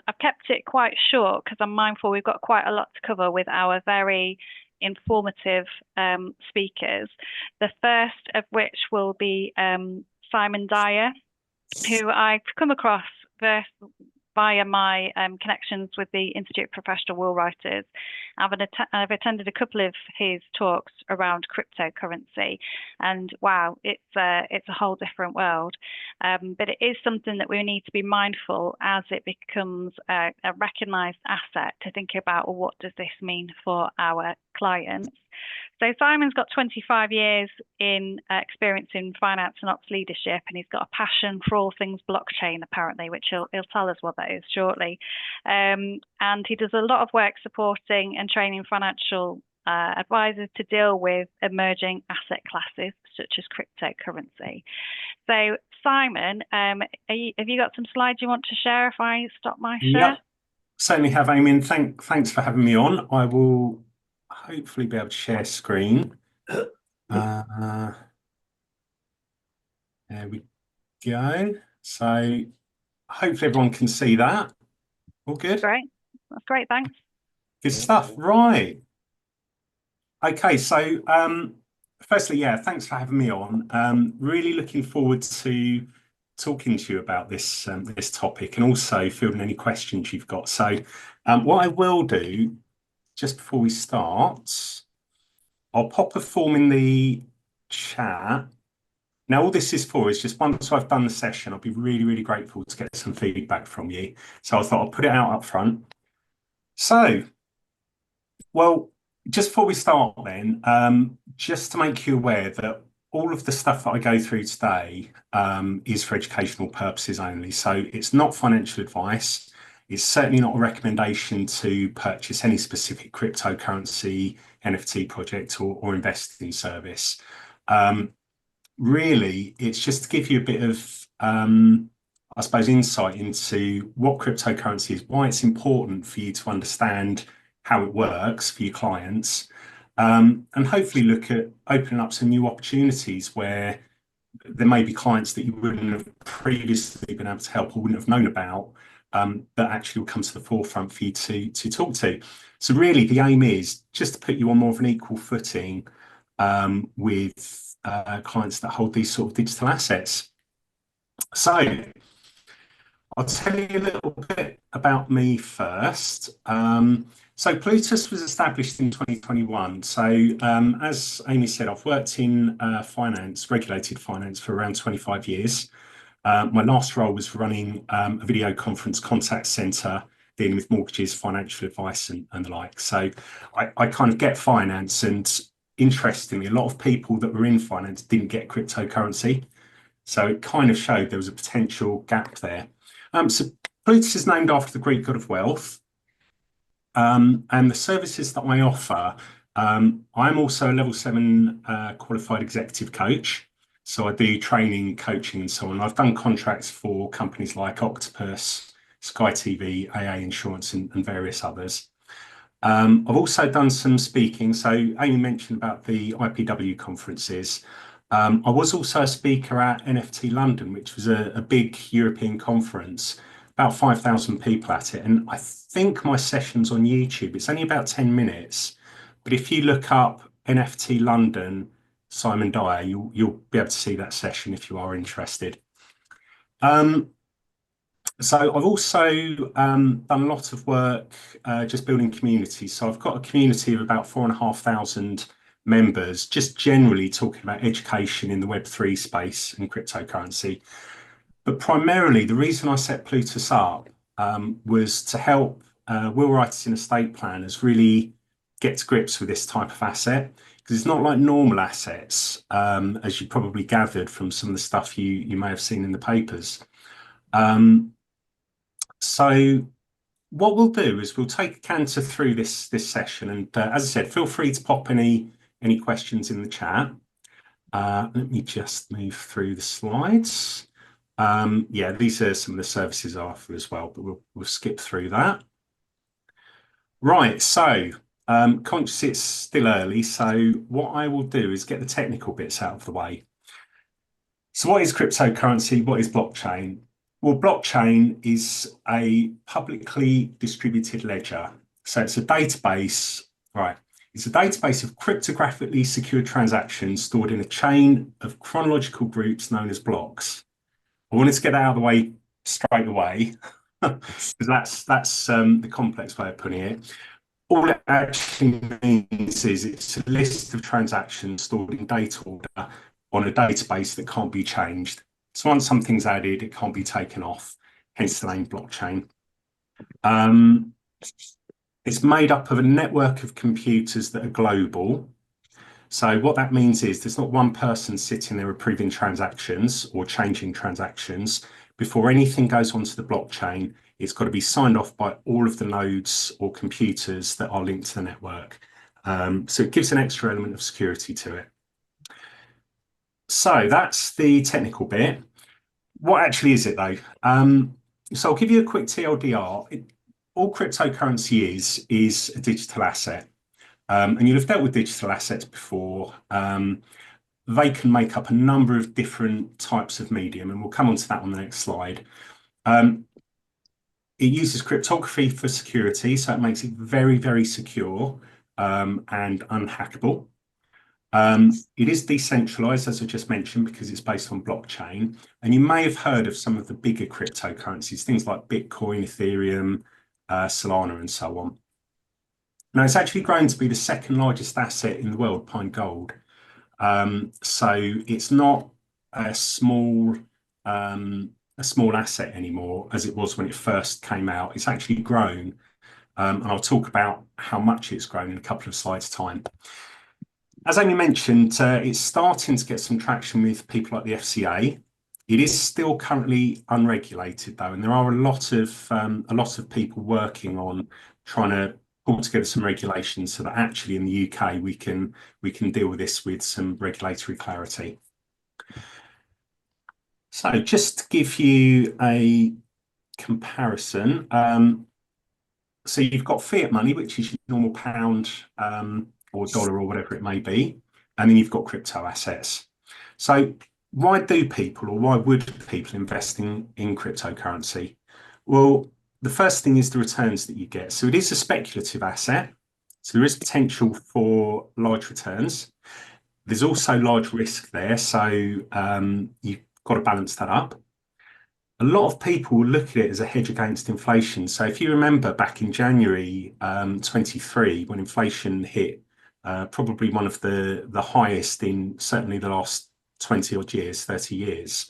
I've kept it quite short because I'm mindful we've got quite a lot to cover with our very informative speakers. The first of which will be Simon Dyer, who I've come across via my connections with the Institute of Professional Will Writers. I've attended a couple of his talks around cryptocurrency, and wow, it's a whole different world. But it is something that we need to be mindful as it becomes a recognised asset to think about, well, what does this mean for our clients? So Simon's got 25 years in experience in finance and ops leadership, and he's got a passion for all things blockchain, apparently, which he'll tell us what that is shortly. And he does a lot of work supporting and training financial advisors to deal with emerging asset classes such as cryptocurrency. So Simon, have you got some slides you want to share if I stop my share? Yep, certainly have, Amy. And thanks for having me on. I will hopefully be able to share screen. There we go. So hopefully everyone can see that. All good? Great. That's great, thanks. Good stuff. Right. Okay, so firstly, yeah, thanks for having me on. Really looking forward to talking to you about this topic and also fielding any questions you've got. So what I will do just before we start, I'll pop a form in the chat. Now, all this is for is just once I've done the session, I'll be really, really grateful to get some feedback from you. So I thought I'll put it out up front. So, well, just before we start then, just to make you aware that all of the stuff that I go through today is for educational purposes only. So it's not financial advice. It's certainly not a recommendation to purchase any specific cryptocurrency, NFT project or investing service. Really, it's just to give you a bit of, I suppose, insight into what cryptocurrency is, why it's important for you to understand how it works for your clients, and hopefully look at opening up some new opportunities where there may be clients that you wouldn't have previously been able to help or wouldn't have known about, that actually will come to the forefront for you to talk to. So really, the aim is just to put you on more of an equal footing with clients that hold these sort of digital assets. So I'll tell you a little bit about me first. So Plutus was established in 2021. So as Amy said, I've worked in finance, regulated finance for around 25 years. My last role was running a video conference contact center dealing with mortgages, financial advice and the like. So I kind of get finance, and interestingly, a lot of people that were in finance didn't get cryptocurrency. So it kind of showed there was a potential gap there. So Plutus is named after the Greek god of wealth. And the services that I offer, I'm also a level 7 qualified executive coach. So I do training, coaching, and so on. I've done contracts for companies like Octopus, Sky TV, AA Insurance, and various others. I've also done some speaking. So Amy mentioned about the IPW conferences. I was also a speaker at NFT London, which was a big European conference, about 5,000 people at it. And I think my session's on YouTube. It's only about 10 minutes. But if you look up NFT London, Simon Dyer, you'll be able to see that session if you are interested. So I've also done a lot of work just building communities. So I've got a community of about 4,500 members, just generally talking about education in the Web3 space and cryptocurrency. But primarily, the reason I set Plutus up was to help will writers and estate planners really get to grips with this type of asset, because it's not like normal assets, as you probably gathered from some of the stuff you may have seen in the papers. So what we'll do is we'll take a canter through this session, and as I said, feel free to pop any questions in the chat. Let me just move through the slides. Yeah, these are some of the services I offer as well, but we'll skip through that. Right, so conscious it's still early, so what I will do is get the technical bits out of the way. So what is cryptocurrency? What is blockchain? Well, blockchain is a publicly distributed ledger. So it's a database, right? It's a database of cryptographically secured transactions stored in a chain of chronological groups known as blocks. I wanted to get that out of the way straight away, because that's the complex way of putting it. All it actually means is it's a list of transactions stored in data order on a database that can't be changed. So once something's added, it can't be taken off, hence the name blockchain. Um, it's made up of a network of computers that are global. So what that means is there's not one person sitting there approving transactions or changing transactions. Before anything goes onto the blockchain, it's got to be signed off by all of the nodes or computers that are linked to the network. So it gives an extra element of security to it. So that's the technical bit. What actually is it though? So I'll give you a quick TLDR. All cryptocurrency is a digital asset. And you'll have dealt with digital assets before. They can make up a number of different types of medium, and we'll come on to that on the next slide. It uses cryptography for security, so it makes it very, very secure and unhackable. It is decentralized, as I just mentioned, because it's based on blockchain. And you may have heard of some of the bigger cryptocurrencies, things like Bitcoin, Ethereum, Solana, and so on. Now, it's actually grown to be the second largest asset in the world behind gold. So it's not a small asset anymore as it was when it first came out. It's actually grown, and I'll talk about how much it's grown in a couple of slides' time. As Amy mentioned, it's starting to get some traction with people like the FCA. It is still currently unregulated though, and there are a lot of people working on trying to pull together some regulations so that actually in the UK we can deal with this with some regulatory clarity. So just to give you a comparison, so you've got fiat money, which is your normal pound or dollar or whatever it may be, and then you've got crypto assets. So why do people or why would people invest in cryptocurrency? Well, the first thing is the returns that you get. So it is a speculative asset. So there is potential for large returns. There's also large risk there. So you've got to balance that up. A lot of people look at it as a hedge against inflation. So if you remember back in January 23, when inflation hit probably one of the highest in certainly the last 20 odd years, 30 years,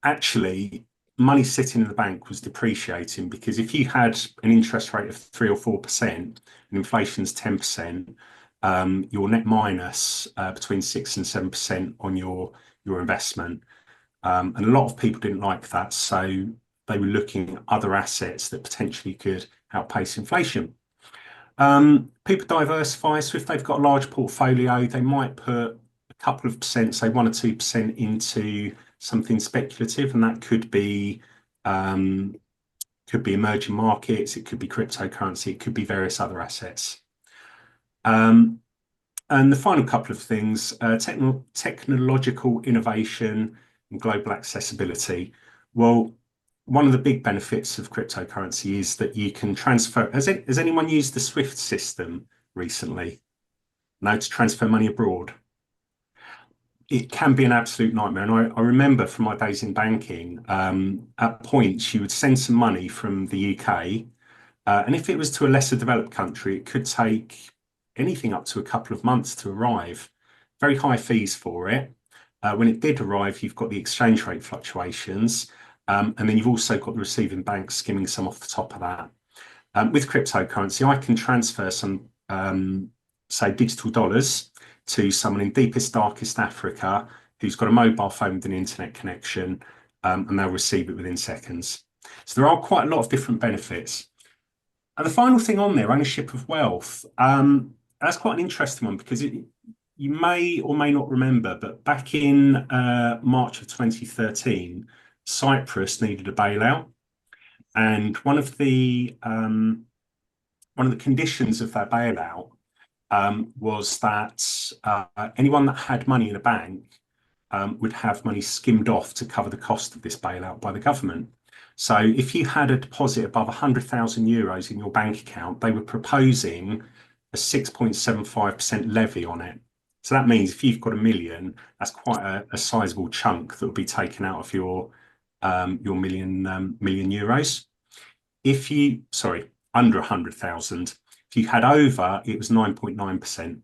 actually money sitting in the bank was depreciating because if you had an interest rate of 3 or 4% and inflation's 10%, your net minus between 6 and 7% on your investment. And a lot of people didn't like that, so they were looking at other assets that potentially could outpace inflation. People diversify, so if they've got a large portfolio, they might put a couple of percent, say 1 or 2% into something speculative, and that could be emerging markets, it could be cryptocurrency, it could be various other assets. And the final couple of things, technological innovation and global accessibility. Well, one of the big benefits of cryptocurrency is that you can transfer. Has anyone used the SWIFT system recently? No, to transfer money abroad. It can be an absolute nightmare. And I remember from my days in banking, at points you would send some money from the UK, and if it was to a lesser developed country, it could take anything up to a couple of months to arrive. Very high fees for it. When it did arrive, you've got the exchange rate fluctuations, and then you've also got the receiving bank skimming some off the top of that. With cryptocurrency, I can transfer some, say, digital dollars to someone in deepest, darkest Africa who's got a mobile phone with an internet connection, and they'll receive it within seconds. So there are quite a lot of different benefits. And the final thing on there, ownership of wealth, that's quite an interesting one because you may or may not remember, but back in March of 2013, Cyprus needed a bailout, and one of the conditions of that bailout was that anyone that had money in a bank would have money skimmed off to cover the cost of this bailout by the government. So if you had a deposit above 100,000 euros in your bank account, they were proposing a 6.75% levy on it. So that means if you've got a million, that's quite a sizable chunk that will be taken out of your million euros. If you, sorry, under 100,000, if you had over, it was 9.9%,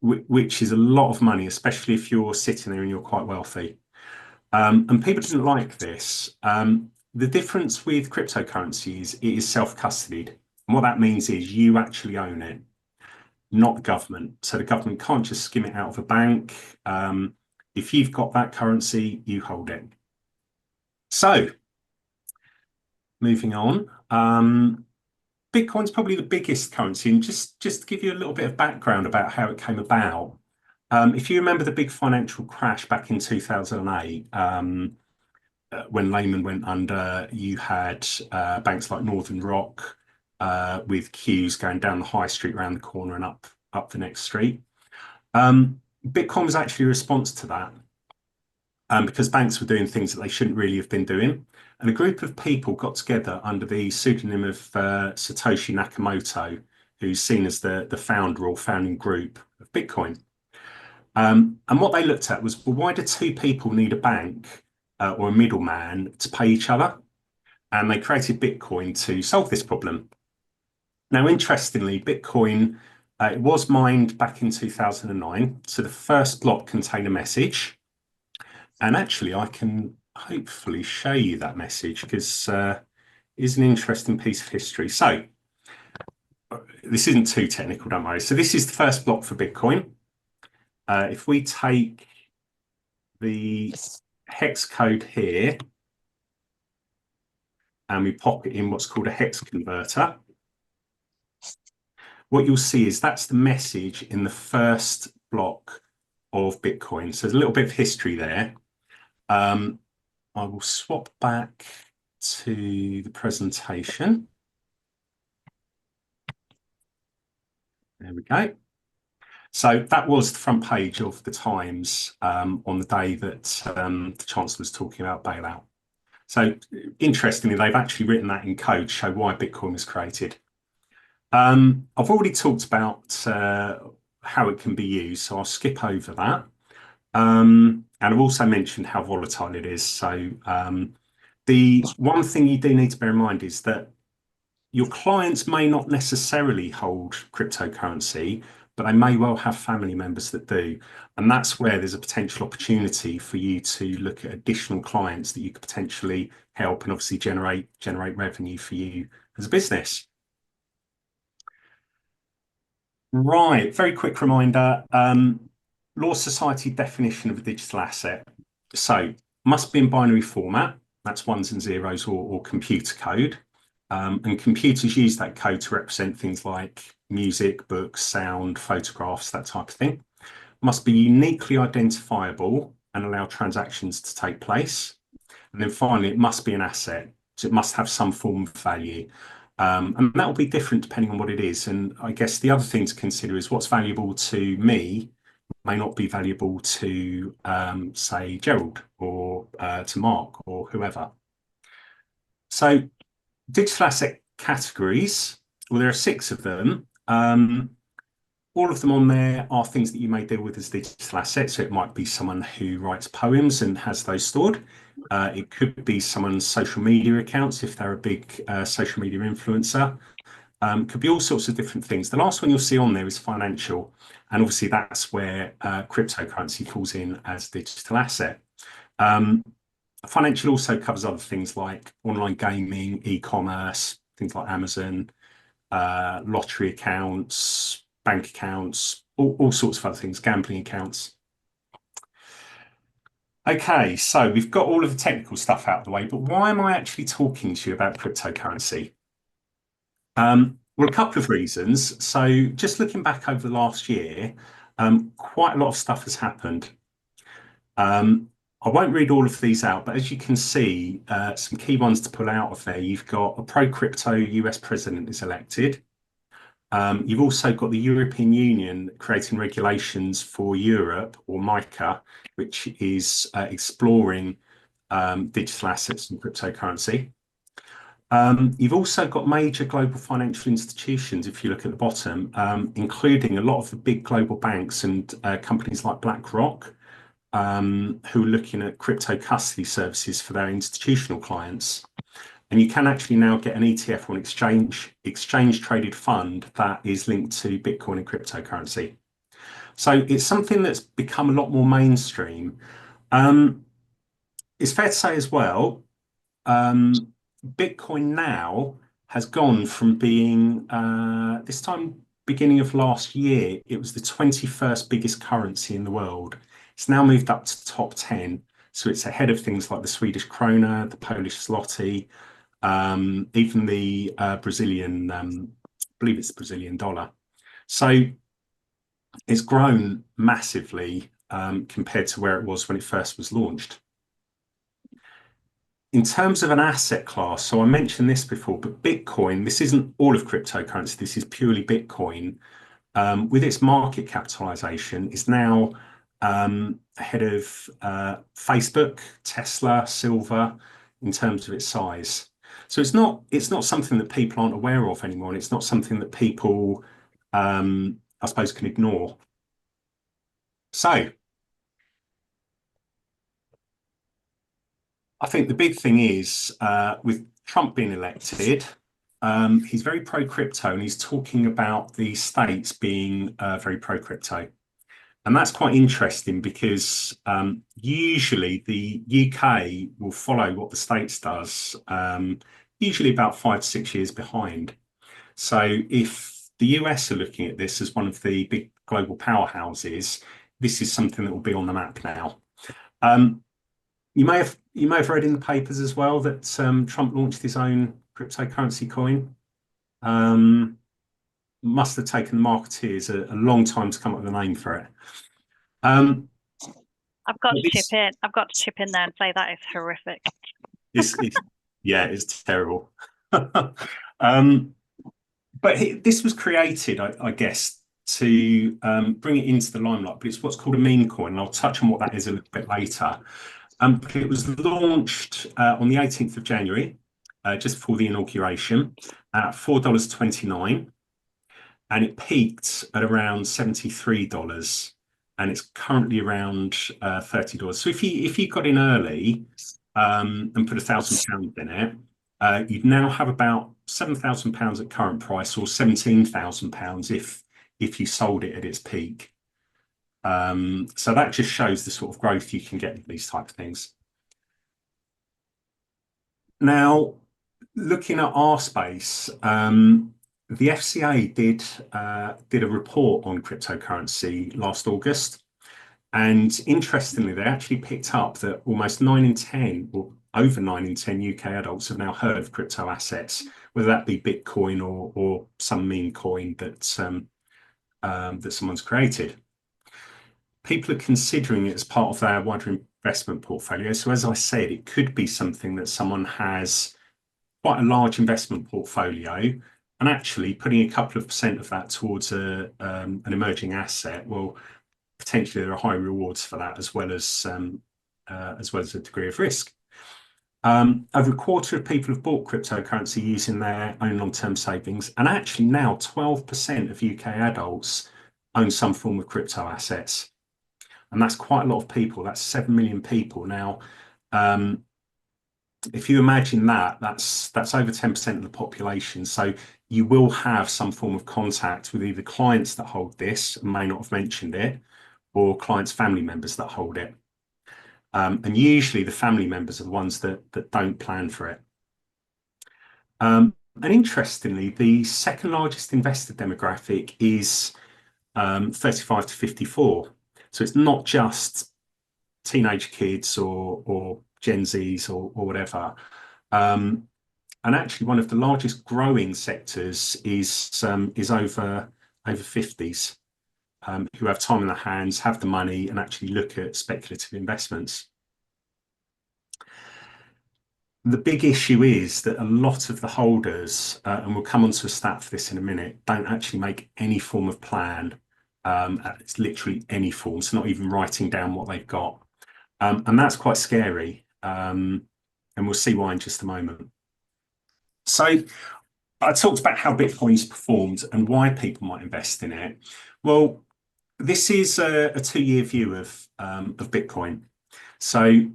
which is a lot of money, especially if you're sitting there and you're quite wealthy. And people didn't like this. The difference with cryptocurrencies, it is self-custodied. And what that means is you actually own it, not the government. So the government can't just skim it out of a bank. If you've got that currency, you hold it. So moving on, Bitcoin's probably the biggest currency. And just to give you a little bit of background about how it came about, if you remember the big financial crash back in 2008, when Lehman went under, you had banks like Northern Rock with queues going down the high street around the corner and up the next street. Bitcoin was actually a response to that because banks were doing things that they shouldn't really have been doing. And a group of people got together under the pseudonym of Satoshi Nakamoto, who's seen as the founder or founding group of Bitcoin. And what they looked at was, well, why do two people need a bank or a middleman to pay each other? And they created Bitcoin to solve this problem. Now, interestingly, Bitcoin, it was mined back in 2009. So the first block contained a message. And actually, I can hopefully show you that message because it is an interesting piece of history. So this isn't too technical, don't worry. So this is the first block for Bitcoin. If we take the hex code here and we pop it in what's called a hex converter, what you'll see is that's the message in the first block of Bitcoin. So there's a little bit of history there. I will swap back to the presentation. There we go. So that was the front page of the Times on the day that the Chancellor was talking about bailout. So interestingly, they've actually written that in code to show why Bitcoin was created. I've already talked about how it can be used, so I'll skip over that. And I've also mentioned how volatile it is. So the one thing you do need to bear in mind is that your clients may not necessarily hold cryptocurrency, but they may well have family members that do. And that's where there's a potential opportunity for you to look at additional clients that you could potentially help and obviously generate revenue for you as a business. Right, very quick reminder. Law Society definition of a digital asset. So must be in binary format. That's ones and zeros or computer code. And computers use that code to represent things like music, books, sound, photographs, that type of thing. Must be uniquely identifiable and allow transactions to take place. And then finally, it must be an asset. So it must have some form of value. And that will be different depending on what it is. And I guess the other thing to consider is what's valuable to me may not be valuable to, say, Gerald or to Mark or whoever. So digital asset categories, well, there are 6 of them. All of them on there are things that you may deal with as digital assets. So it might be someone who writes poems and has those stored. It could be someone's social media accounts if they're a big social media influencer. Could be all sorts of different things. The last one you'll see on there is financial. And obviously that's where cryptocurrency falls in as a digital asset. Financial also covers other things like online gaming, e-commerce, things like Amazon, lottery accounts, bank accounts, all sorts of other things, gambling accounts. Okay, so we've got all of the technical stuff out of the way, but why am I actually talking to you about cryptocurrency? Well, a couple of reasons. So just looking back over the last year, quite a lot of stuff has happened. I won't read all of these out, but as you can see, some key ones to pull out of there. You've got a pro-crypto US president is elected. You've also got the European Union creating regulations for Europe, or MiCA, which is exploring digital assets and cryptocurrency. You've also got major global financial institutions, if you look at the bottom, including a lot of the big global banks and companies like BlackRock, who are looking at crypto custody services for their institutional clients. And you can actually now get an ETF or an exchange traded fund that is linked to Bitcoin and cryptocurrency. So it's something that's become a lot more mainstream. It's fair to say as well, Bitcoin now has gone from being, this time beginning of last year, it was the 21st biggest currency in the world. It's now moved up to top 10. So it's ahead of things like the Swedish krona, the Polish zloty, even the Brazilian, I believe it's the Brazilian dollar. So it's grown massively compared to where it was when it first was launched. In terms of an asset class, so I mentioned this before, but Bitcoin, this isn't all of cryptocurrency, this is purely Bitcoin. With its market capitalization, is now ahead of Facebook, Tesla, Silver in terms of its size. So it's not something that people aren't aware of anymore, and it's not something that people, I suppose, can ignore. So I think the big thing is with Trump being elected, he's very pro crypto, and he's talking about the states being very pro crypto. And that's quite interesting because usually the UK will follow what the States does, usually about 5 to 6 years behind. So if the US are looking at this as one of the big global powerhouses, this is something that will be on the map now. You may have read in the papers as well that Trump launched his own cryptocurrency coin. Must have taken the marketeers a long time to come up with a name for it. I've got to chip in. I've got to chip in there and say that is horrific. Yeah, it's terrible. But this was created, I guess, to bring it into the limelight. But it's what's called a meme coin, and I'll touch on what that is a little bit later. But it was launched on the 18th of January, just before the inauguration, at $4.29, and it peaked at around $73, and it's currently around $30. So if you got in early and put £1,000 in it, you'd now have about £7,000 at current price, or £17,000 if you sold it at its peak. So that just shows the sort of growth you can get with these type of things. Now, looking at our space, the FCA did a report on cryptocurrency last August, and interestingly, they actually picked up that almost 9 in 10, or over 9 in 10 UK adults have now heard of crypto assets, whether that be Bitcoin or some meme coin that someone's created. People are considering it as part of their wider investment portfolio. So as I said, it could be something that someone has quite a large investment portfolio, and actually putting a couple of % of that towards an emerging asset, well, potentially there are high rewards for that, as well as a degree of risk. Over a quarter of people have bought cryptocurrency using their own long-term savings, and actually now 12% of UK adults own some form of crypto assets, and that's quite a lot of people. That's 7 million people now. If you imagine that's over 10% of the population. So you will have some form of contact with either clients that hold this and may not have mentioned it, or clients' family members that hold it. And usually the family members are the ones that don't plan for it. And interestingly, the second largest investor demographic is 35 to 54. So it's not just teenage kids or Gen Zs or whatever. And actually, one of the largest growing sectors is over 50s, who have time in their hands, have the money, and actually look at speculative investments. The big issue is that a lot of the holders, and we'll come on to a stat for this in a minute, don't actually make any form of plan. It's literally any form, so not even writing down what they've got. And that's quite scary. And we'll see why in just a moment. So I talked about how Bitcoin's performed and why people might invest in it. Well, this is a 2-year view of Bitcoin. So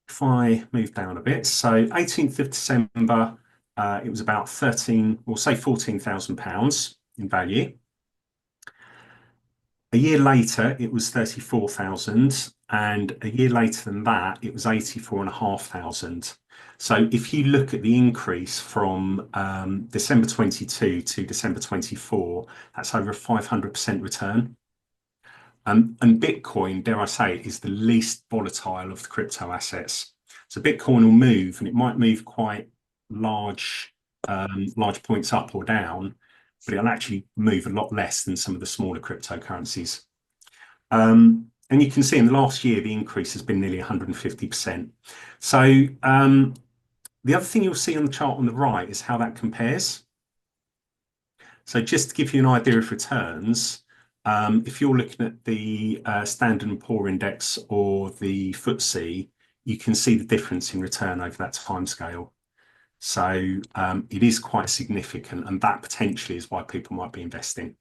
if I move down a bit, so 18th of December, it was about 13, we'll say £14,000 in value. A year later, it was 34,000, and a year later than that, it was 84,500. So if you look at the increase from December 22 to December 24, that's over a 500% return. And Bitcoin, dare I say, is the least volatile of the crypto assets. So Bitcoin will move, and it might move quite large, large points up or down, but it'll actually move a lot less than some of the smaller cryptocurrencies. And you can see in the last year, the increase has been nearly 150%. So the other thing you'll see on the chart on the right is how that compares. So just to give you an idea of returns, if you're looking at the Standard & Poor Index or the FTSE, you can see the difference in return over that timescale. So it is quite significant, and that potentially is why people might be investing.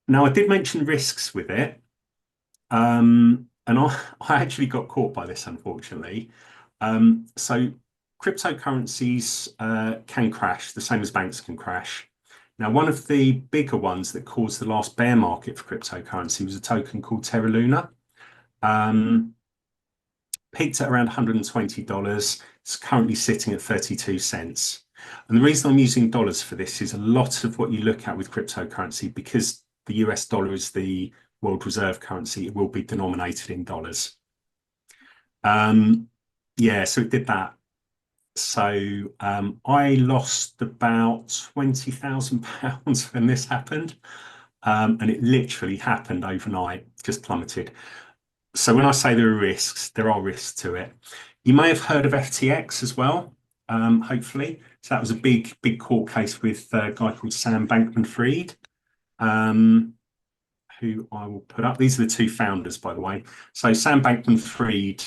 Now, I did mention risks with it, and I actually got caught by this, unfortunately. So cryptocurrencies can crash, the same as banks can crash. Now, one of the bigger ones that caused the last bear market for cryptocurrency was a token called Terra Luna. Peaked at around $120. It's currently sitting at 32 cents. And the reason I'm using dollars for this is a lot of what you look at with cryptocurrency, because the US dollar is the world reserve currency, it will be denominated in dollars. Yeah, so it did that. So I lost about £20,000 when this happened. And it literally happened overnight, just plummeted. So when I say there are risks to it. You may have heard of FTX as well, hopefully. So that was a big court case with a guy called Sam Bankman-Fried, who I will put up. These are the two founders, by the way. So Sam Bankman-Fried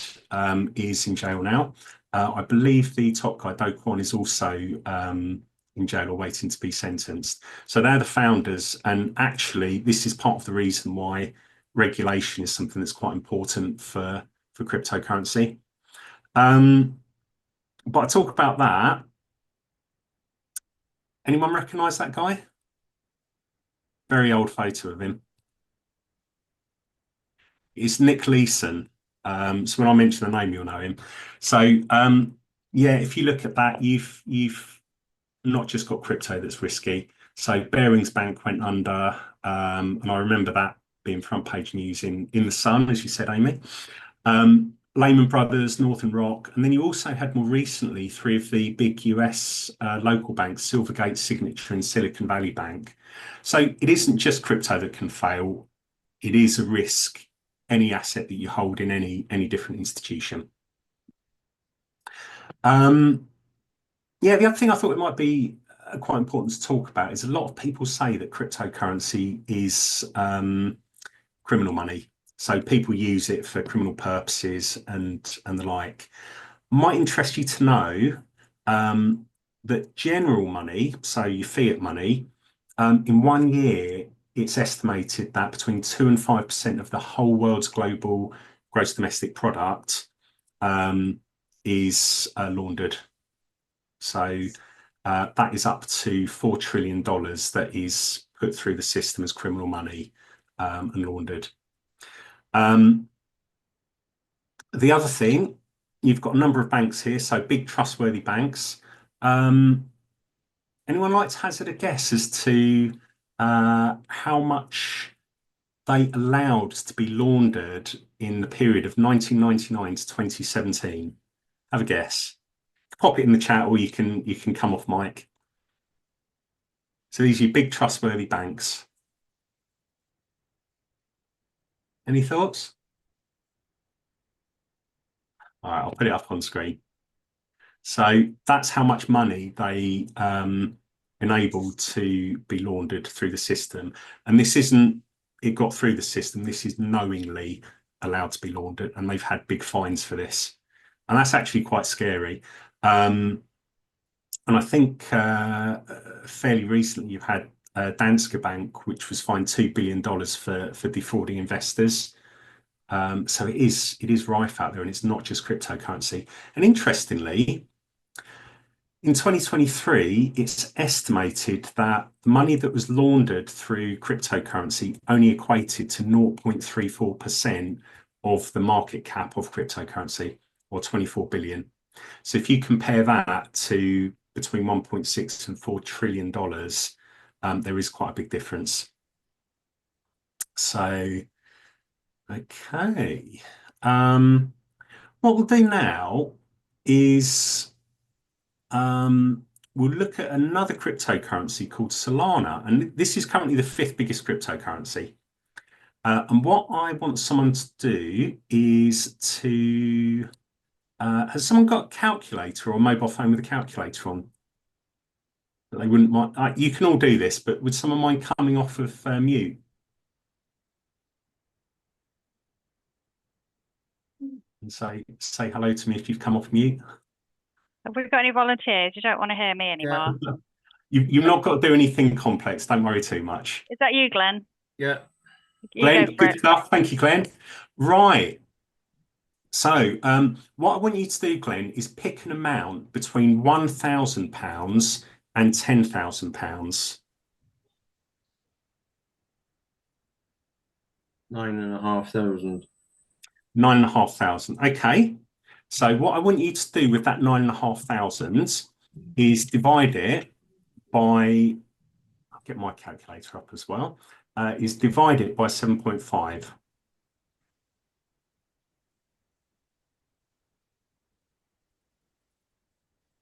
is in jail now. I believe the top guy, Do Kwon, is also in jail or waiting to be sentenced. So they're the founders. And actually, this is part of the reason why regulation is something that's quite important for cryptocurrency. But I talk about that. Anyone recognize that guy? Very old photo of him. It's Nick Leeson. So when I mention the name, you'll know him. So yeah, if you look at that, you've not just got crypto that's risky. So Barings Bank went under, and I remember that being front page news in the Sun, as you said, Amy. Lehman Brothers, Northern Rock, and then you also had more recently 3 of the big US local banks, Silvergate, Signature, and Silicon Valley Bank. So it isn't just crypto that can fail. It is a risk, any asset that you hold in any different institution. Yeah, the other thing I thought it might be quite important to talk about is a lot of people say that cryptocurrency is criminal money. So people use it for criminal purposes and the like. Might interest you to know that general money, so your fiat money, in 1 year, it's estimated that between 2 and 5% of the whole world's global gross domestic product is laundered. So that is up to $4 trillion that is put through the system as criminal money and laundered. The other thing, you've got a number of banks here, so big trustworthy banks. Anyone like to hazard a guess as to how much they allowed to be laundered in the period of 1999 to 2017? Have a guess. Pop it in the chat, or you can come off mic. So these are your big trustworthy banks. Any thoughts? All right, I'll put it up on screen. So that's how much money they enabled to be laundered through the system. And this isn't, it got through the system. This is knowingly allowed to be laundered, and they've had big fines for this. And that's actually quite scary. And I think fairly recently you've had Danske Bank, which was fined $2 billion for defrauding investors. So it is rife out there, and it's not just cryptocurrency. And interestingly, in 2023, it's estimated that the money that was laundered through cryptocurrency only equated to 0.34% of the market cap of cryptocurrency, or 24 billion. So if you compare that to between 1.6 and $4 trillion, there is quite a big difference. So, okay. What we'll do now is we'll look at another cryptocurrency called Solana, and this is currently the fifth biggest cryptocurrency. And what I want someone to do is to has someone got a calculator or a mobile phone with a calculator on? They wouldn't mind. You can all do this, but would someone mind coming off of mute? And say hello to me if you've come off mute. Have we got any volunteers? You don't want to hear me anymore. Yeah. You've not got to do anything complex. Don't worry too much. Is that you, Glenn? Yeah. You Glenn, go for good it. stuff. Thank you, Glenn. Right. So what I want you to do, Glenn, is pick an amount between £1,000 and £10,000. 9,500. 9,500. Okay. So what I want you to do with that 9,500 is divide it by, I'll get my calculator up as well, is divide it by 7.5.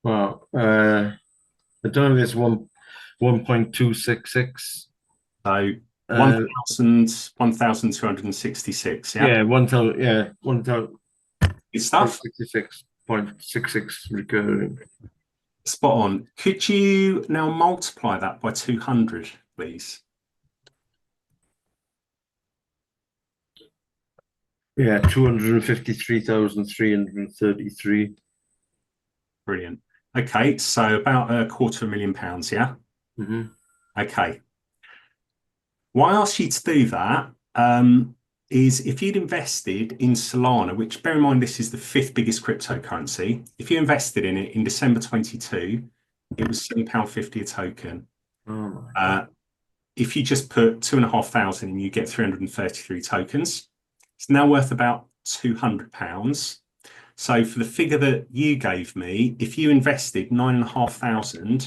Wow. I don't know if it's 1.266. So Uh, 1,266, yeah? yeah, 1,000. Yeah, 1,066.66 Good stuff. recurring. Spot on. Could you now multiply that by 200, please? Yeah, 253,333. Brilliant. Okay, so about £250,000, yeah? Mm-hmm. Okay. Why I asked you to do that is if you'd invested in Solana, which bear in mind, this is the fifth biggest cryptocurrency. If you invested in it in December 22, it was £7.50 a token. Oh my. If you just put 2,500 and you get 333 tokens, it's now worth about £200. So for the figure that you gave me, if you invested 9,500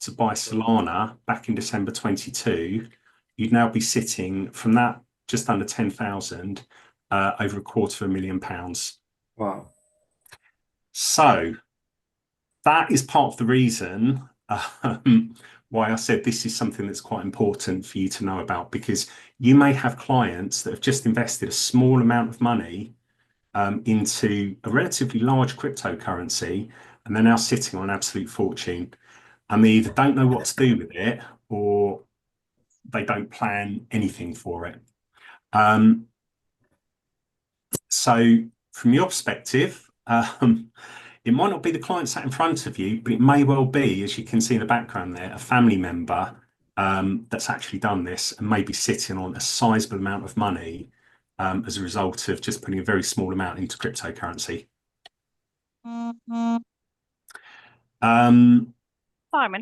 to buy Solana back in December 22, you'd now be sitting from that just under 10,000 over £250,000. Wow. So that is part of the reason why I said this is something that's quite important for you to know about, because you may have clients that have just invested a small amount of money into a relatively large cryptocurrency, and they're now sitting on an absolute fortune, and they either don't know what to do with it or they don't plan anything for it. So from your perspective, it might not be the client sat in front of you, but it may well be, as you can see in the background there, a family member that's actually done this and maybe sitting on a sizable amount of money as a result of just putting a very small amount into cryptocurrency. Simon,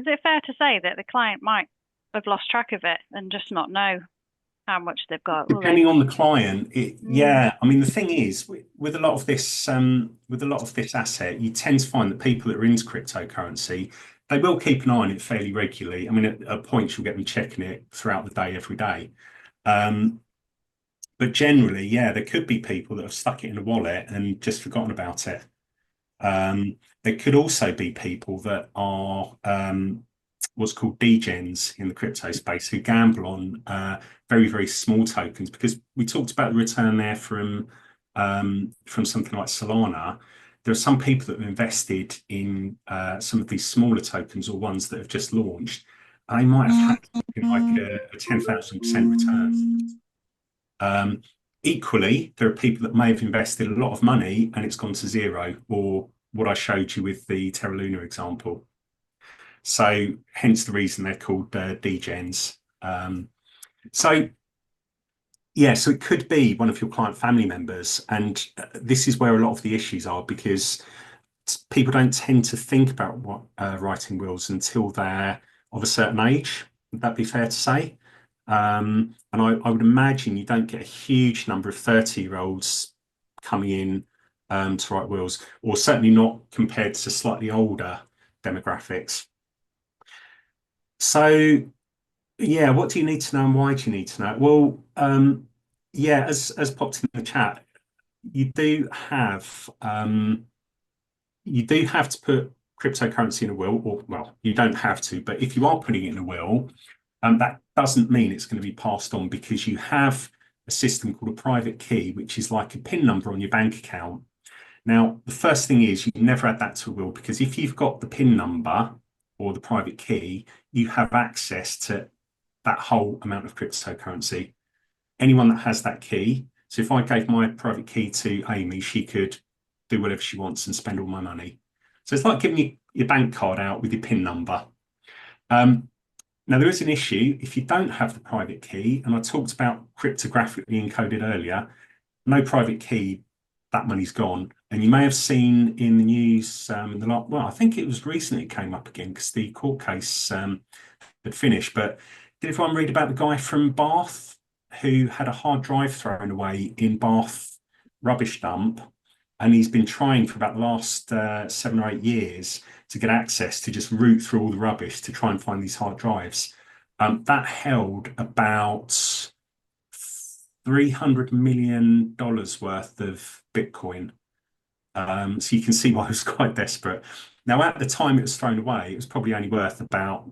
is it fair to say that the client might have lost track of it and just not know how much they've got? Depending on the client, yeah. I mean, the thing is, with a lot of this, asset, you tend to find that people that are into cryptocurrency, they will keep an eye on it fairly regularly. I mean, at points you'll get me checking it throughout the day, every day. But generally, yeah, there could be people that have stuck it in a wallet and just forgotten about it. There could also be people that are what's called degens in the crypto space who gamble on very, very small tokens, because we talked about the return there from from something like Solana, there are some people that have invested in some of these smaller tokens or ones that have just launched. They might have had something like a 10,000% return. Equally, there are people that may have invested a lot of money and it's gone to zero, or what I showed you with the Terra Luna example. So hence the reason they're called degens. So yeah, so it could be one of your client family members. And this is where a lot of the issues are, because people don't tend to think about what writing wills until they're of a certain age. Would that be fair to say? And I would imagine you don't get a huge number of 30-year-olds coming in to write wills, or certainly not compared to slightly older demographics. So yeah, what do you need to know and why do you need to know? Well, yeah, as popped in the chat, you do have to put cryptocurrency in a will, or well, you don't have to, but if you are putting it in a will, that doesn't mean it's going to be passed on, because you have a system called a private key, which is like a PIN number on your bank account. Now, the first thing is you never add that to a will, because if you've got the PIN number or the private key, you have access to that whole amount of cryptocurrency. Anyone that has that key, so if I gave my private key to Amy, she could do whatever she wants and spend all my money. So it's like giving you your bank card out with your PIN number. Now, there is an issue if you don't have the private key, and I talked about cryptographically encoded earlier. No private key, that money's gone. And you may have seen in the news, well, I think it was recently it came up again because the court case had finished. But did everyone read about the guy from Bath who had a hard drive thrown away in Bath rubbish dump? And he's been trying for about the last 7 or 8 years to get access to just root through all the rubbish to try and find these hard drives. That held about $300 million worth of Bitcoin. So you can see why I was quite desperate. Now, at the time it was thrown away, it was probably only worth about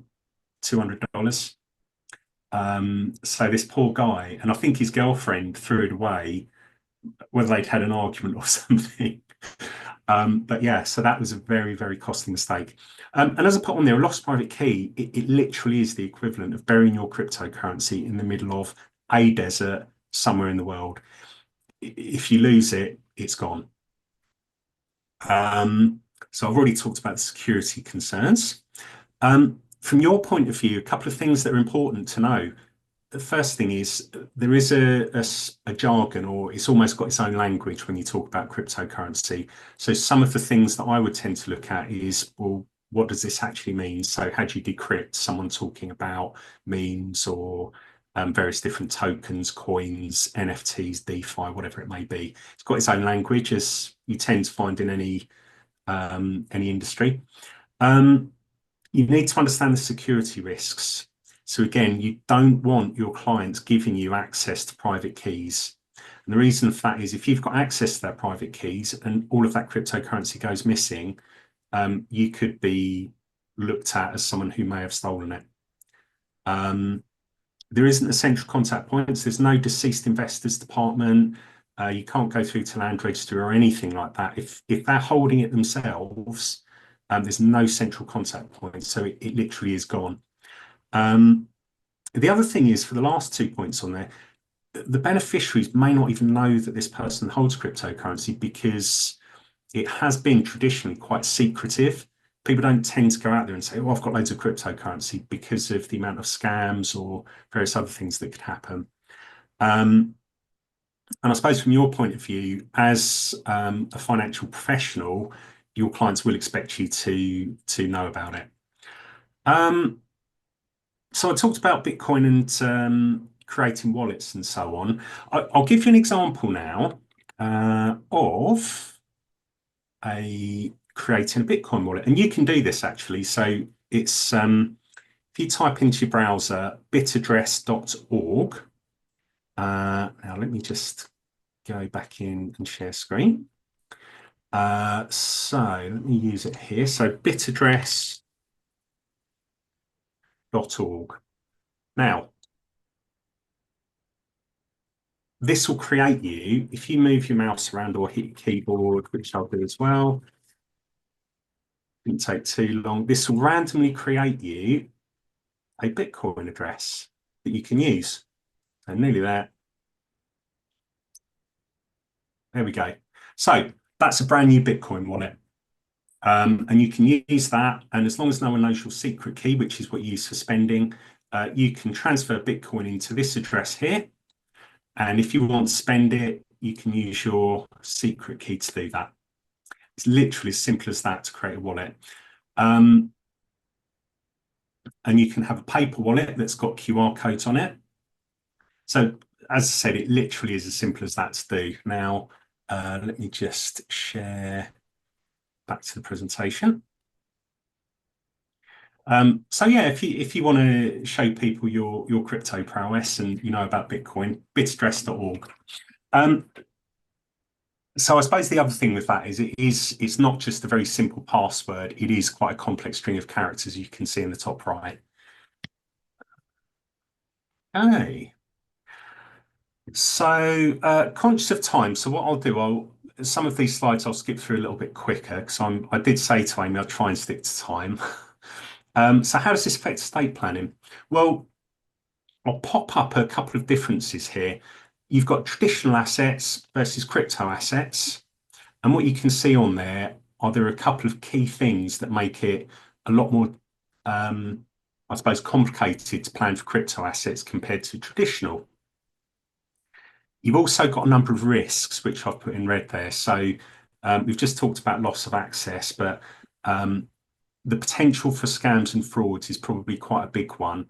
$200. So this poor guy, and I think his girlfriend threw it away, whether they'd had an argument or something. But yeah, so that was a very, very costly mistake. And as I put on there, a lost private key, it literally is the equivalent of burying your cryptocurrency in the middle of a desert somewhere in the world. If you lose it, it's gone. So I've already talked about the security concerns. From your point of view, a couple of things that are important to know. The first thing is there is a jargon, or it's almost got its own language when you talk about cryptocurrency. So some of the things that I would tend to look at is, well, what does this actually mean? So how do you decrypt someone talking about memes or various different tokens, coins, NFTs, DeFi, whatever it may be? It's got its own language, as you tend to find in any industry. You need to understand the security risks. So again, you don't want your clients giving you access to private keys. And the reason for that is if you've got access to their private keys and all of that cryptocurrency goes missing, you could be looked at as someone who may have stolen it. There isn't a central contact point. So there's no deceased investors department. You can't go through to land registry or anything like that. If they're holding it themselves, there's no central contact point. So it literally is gone. The other thing is, for the last 2 points on there, the beneficiaries may not even know that this person holds cryptocurrency, because it has been traditionally quite secretive. People don't tend to go out there and say, oh, I've got loads of cryptocurrency, because of the amount of scams or various other things that could happen. And I suppose from your point of view, as a financial professional, your clients will expect you to know about it. So I talked about Bitcoin and creating wallets and so on. I'll give you an example now of creating a Bitcoin wallet, and you can do this actually. So it's if you type into your browser bitaddress.org. Now let me just go back in and share screen. So let me use it here. So bitaddress.org. Now, this will create you, if you move your mouse around or hit your keyboard, which I'll do as well, didn't take too long, this will randomly create you a Bitcoin address that you can use. So nearly there. There we go. So that's a brand new Bitcoin wallet. And you can use that. And as long as no one knows your secret key, which is what you use for spending, you can transfer Bitcoin into this address here. And if you want to spend it, you can use your secret key to do that. It's literally as simple as that to create a wallet. And you can have a paper wallet that's got QR codes on it. So as I said, it literally is as simple as that to do. Now, let me just share back to the presentation. So yeah, if you want to show people your crypto prowess and you know about Bitcoin, bitaddress.org. So I suppose the other thing with that is it's not just a very simple password. It is quite a complex string of characters, you can see in the top right. Okay. So conscious of time. So what I'll do, some of these slides I'll skip through a little bit quicker because I did say to Amy I'll try and stick to time. So how does this affect estate planning? Well, I'll pop up a couple of differences here. You've got traditional assets versus crypto assets. And what you can see on there are a couple of key things that make it a lot more, I suppose, complicated to plan for crypto assets compared to traditional. You've also got a number of risks, which I've put in red there. So we've just talked about loss of access, but the potential for scams and frauds is probably quite a big one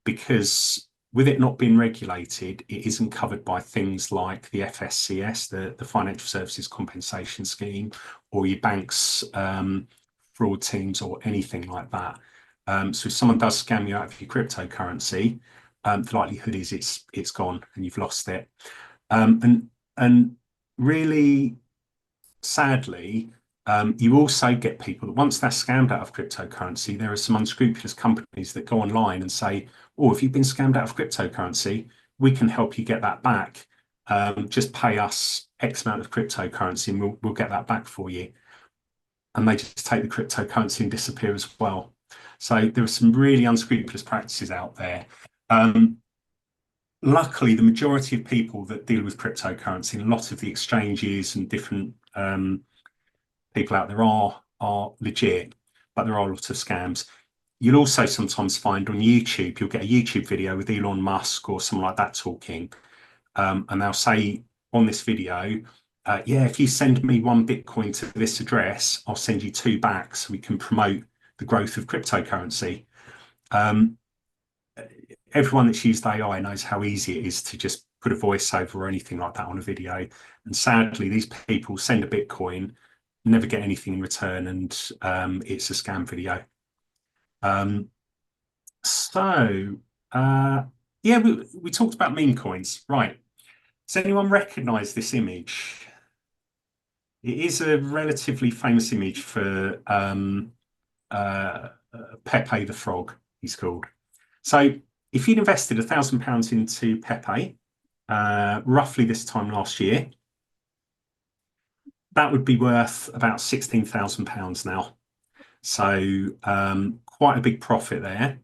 because with it not being regulated, it isn't covered by things like the FSCS, the Financial Services Compensation Scheme, or your bank's fraud teams or anything like that. So if someone does scam you out of your cryptocurrency, the likelihood is it's gone and you've lost it. And really, sadly, you also get people that once they're scammed out of cryptocurrency, there are some unscrupulous companies that go online and say, oh, if you've been scammed out of cryptocurrency, we can help you get that back. Just pay us X amount of cryptocurrency and we'll get that back for you. And they just take the cryptocurrency and disappear as well. So there are some really unscrupulous practices out there. Luckily, the majority of people that deal with cryptocurrency, and a lot of the exchanges and different people out there are legit, but there are a lot of scams. You'll also sometimes find on YouTube, you'll get a YouTube video with Elon Musk or someone like that talking, and they'll say on this video, yeah, if you send me 1 Bitcoin to this address, I'll send you 2 back so we can promote the growth of cryptocurrency. Everyone that's used AI knows how easy it is to just put a voiceover or anything like that on a video. And sadly, these people send a Bitcoin, never get anything in return, and it's a scam video. Yeah, we talked about meme coins, right? Does anyone recognize this image? It is a relatively famous image for Pepe the Frog, he's called. So if you'd invested £1,000 into Pepe, roughly this time last year, that would be worth about £16,000 now. So quite a big profit there.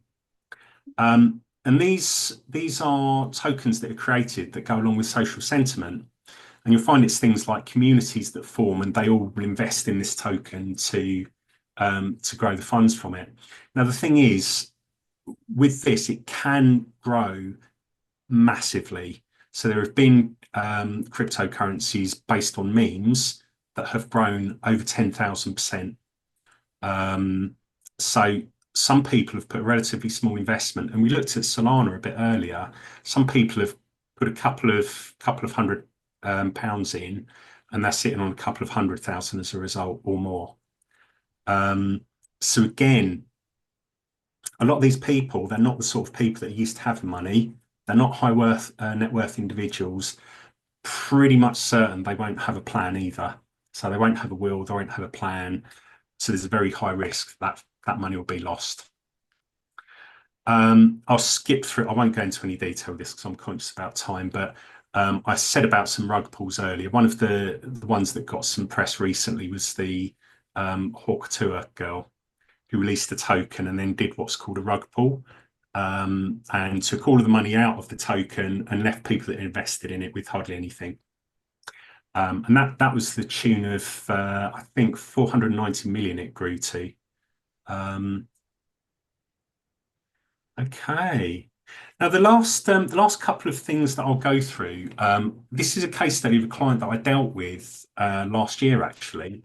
And these are tokens that are created that go along with social sentiment. And you'll find it's things like communities that form and they all will invest in this token to grow the funds from it. Now, the thing is, with this, it can grow massively. So there have been cryptocurrencies based on memes that have grown over 10,000%. So some people have put a relatively small investment, and we looked at Solana a bit earlier. Some people have put a couple of hundred pounds in, and they're sitting on a couple of 100,000 as a result or more. So again, a lot of these people, they're not the sort of people that used to have money. They're not high net worth individuals. Pretty much certain they won't have a plan either. So they won't have a will, they won't have a plan. So there's a very high risk that that money will be lost. I'll skip through. I won't go into any detail of this because I'm conscious about time, but I said about some rug pulls earlier. One of the ones that got some press recently was the Hawkatua girl who released a token and then did what's called a rug pull, and took all of the money out of the token and left people that invested in it with hardly anything. And that was the tune of I think 490 million it grew to. Okay. Now the last couple of things that I'll go through. This is a case study of a client that I dealt with last year actually.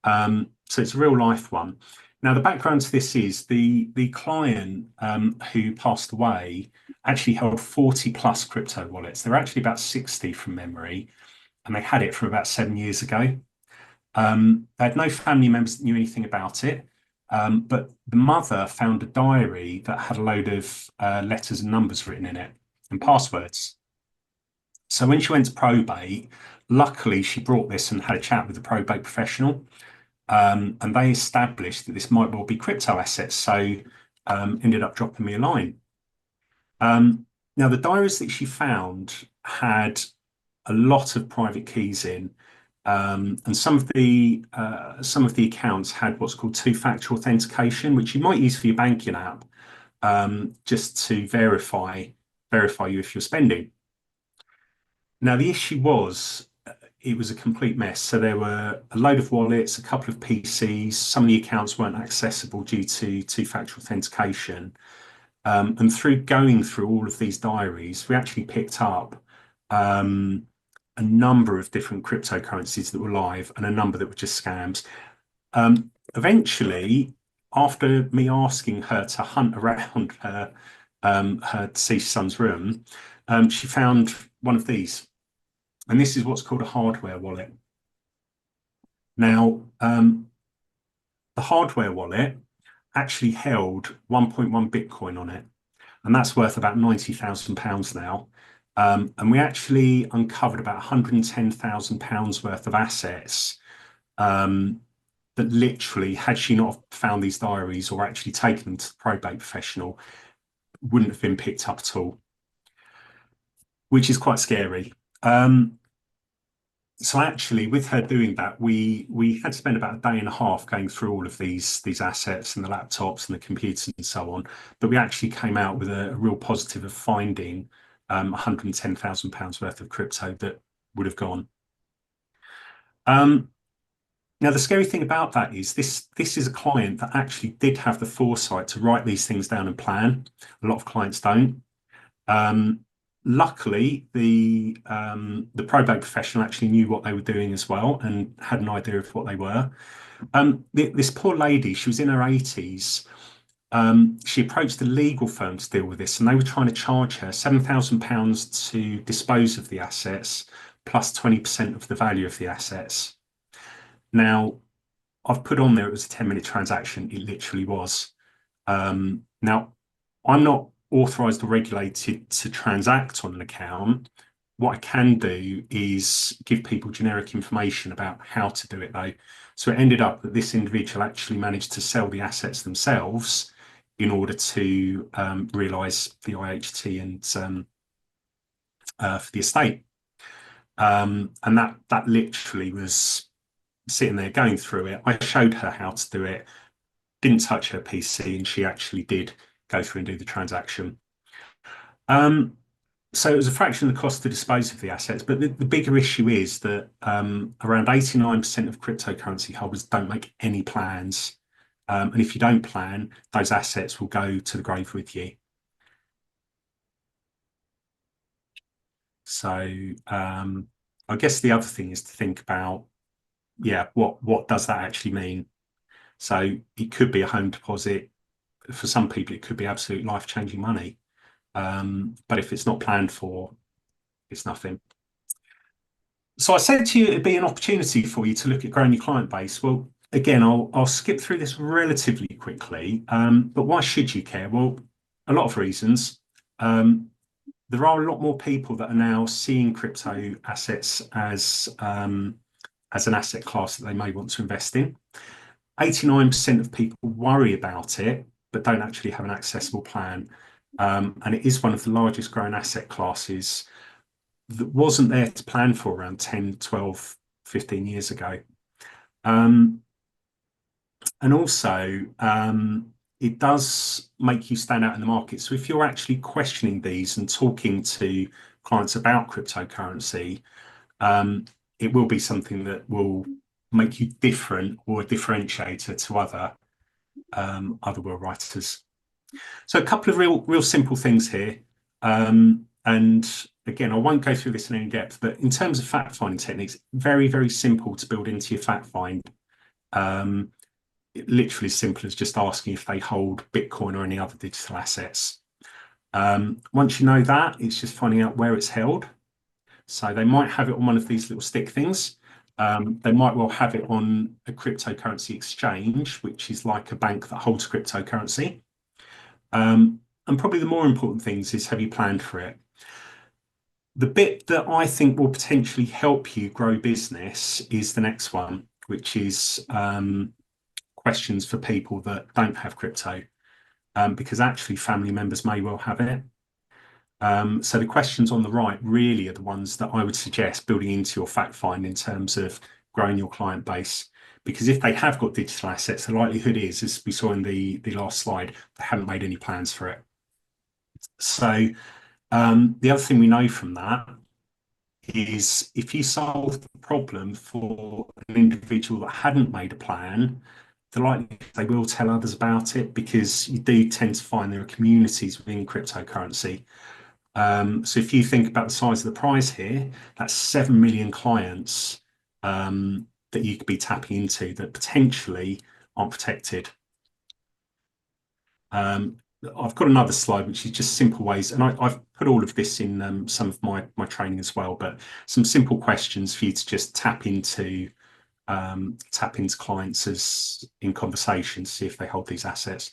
So it's a real life one. Now the background to this is the client who passed away actually held 40 plus crypto wallets. They're actually about 60 from memory, and they had it for about 7 years ago. They had no family members that knew anything about it, but the mother found a diary that had a load of letters and numbers written in it and passwords. So when she went to probate, luckily she brought this and had a chat with the probate professional, and they established that this might well be crypto assets. So ended up dropping me a line. Now the diaries that she found had a lot of private keys in. And some of the accounts had what's called two-factor authentication, which you might use for your banking app, just to verify you if you're spending. Now the issue was it was a complete mess. So there were a load of wallets, a couple of PCs. Some of the accounts weren't accessible due to two-factor authentication. And through going through all of these diaries, we actually picked up a number of different cryptocurrencies that were live and a number that were just scams. Eventually, after me asking her to hunt around her deceased son's room, she found one of these. And this is what's called a hardware wallet. Now, the hardware wallet actually held 1.1 Bitcoin on it, and that's worth about £90,000 now. And we actually uncovered about £110,000 worth of assets that literally, had she not found these diaries or actually taken them to the probate professional, wouldn't have been picked up at all, which is quite scary. So actually, with her doing that, we had to spend about a day and a half going through all of these assets and the laptops and the computers and so on. But we actually came out with a real positive of finding £110,000 worth of crypto that would have gone. Now, the scary thing about that is this is a client that actually did have the foresight to write these things down and plan. A lot of clients don't. Luckily, the probate professional actually knew what they were doing as well and had an idea of what they were. This poor lady, she was in her 80s. She approached a legal firm to deal with this, and they were trying to charge her £7,000 to dispose of the assets, plus 20% of the value of the assets. Now, I've put on there it was a 10-minute transaction. It literally was. Now, I'm not authorized or regulated to transact on an account. What I can do is give people generic information about how to do it, though. So it ended up that this individual actually managed to sell the assets themselves in order to realise the IHT and for the estate. And that literally was sitting there going through it. I showed her how to do it, didn't touch her PC, and she actually did go through and do the transaction. So it was a fraction of the cost to dispose of the assets. But the bigger issue is that around 89% of cryptocurrency holders don't make any plans. And if you don't plan, those assets will go to the grave with you. So I guess the other thing is to think about, yeah, what does that actually mean? So it could be a home deposit. For some people, it could be absolute life-changing money. But if it's not planned for, it's nothing. So I said to you, it'd be an opportunity for you to look at growing your client base. Well, again, I'll skip through this relatively quickly. But why should you care? Well, a lot of reasons. There are a lot more people that are now seeing crypto assets as an asset class that they may want to invest in. 89% of people worry about it, but don't actually have an accessible plan. And it is one of the largest growing asset classes. that wasn't there to plan for around 10, 12, 15 years ago. And also, it does make you stand out in the market. So if you're actually questioning these and talking to clients about cryptocurrency, it will be something that will make you different or a differentiator to other will writers. So a couple of real simple things here. And again, I won't go through this in any depth, but in terms of fact finding techniques, very simple to build into your fact find. Literally as simple as just asking if they hold Bitcoin or any other digital assets. Once you know that, it's just finding out where it's held. So they might have it on one of these little stick things. They might well have it on a cryptocurrency exchange, which is like a bank that holds cryptocurrency. And probably the more important things is, have you planned for it? The bit that I think will potentially help you grow business is the next one, which is questions for people that don't have crypto, because actually family members may well have it. So the questions on the right really are the ones that I would suggest building into your fact find in terms of growing your client base. Because if they have got digital assets, the likelihood is, as we saw in the last slide, they haven't made any plans for it. So the other thing we know from that is if you solve the problem for an individual that hadn't made a plan, the likelihood they will tell others about it, because you do tend to find there are communities within cryptocurrency. So if you think about the size of the prize here, that's 7 million clients that you could be tapping into that potentially aren't protected. I've got another slide, which is just simple ways, and I've put all of this in some of my training as well, but some simple questions for you to just tap into clients as in conversations, see if they hold these assets.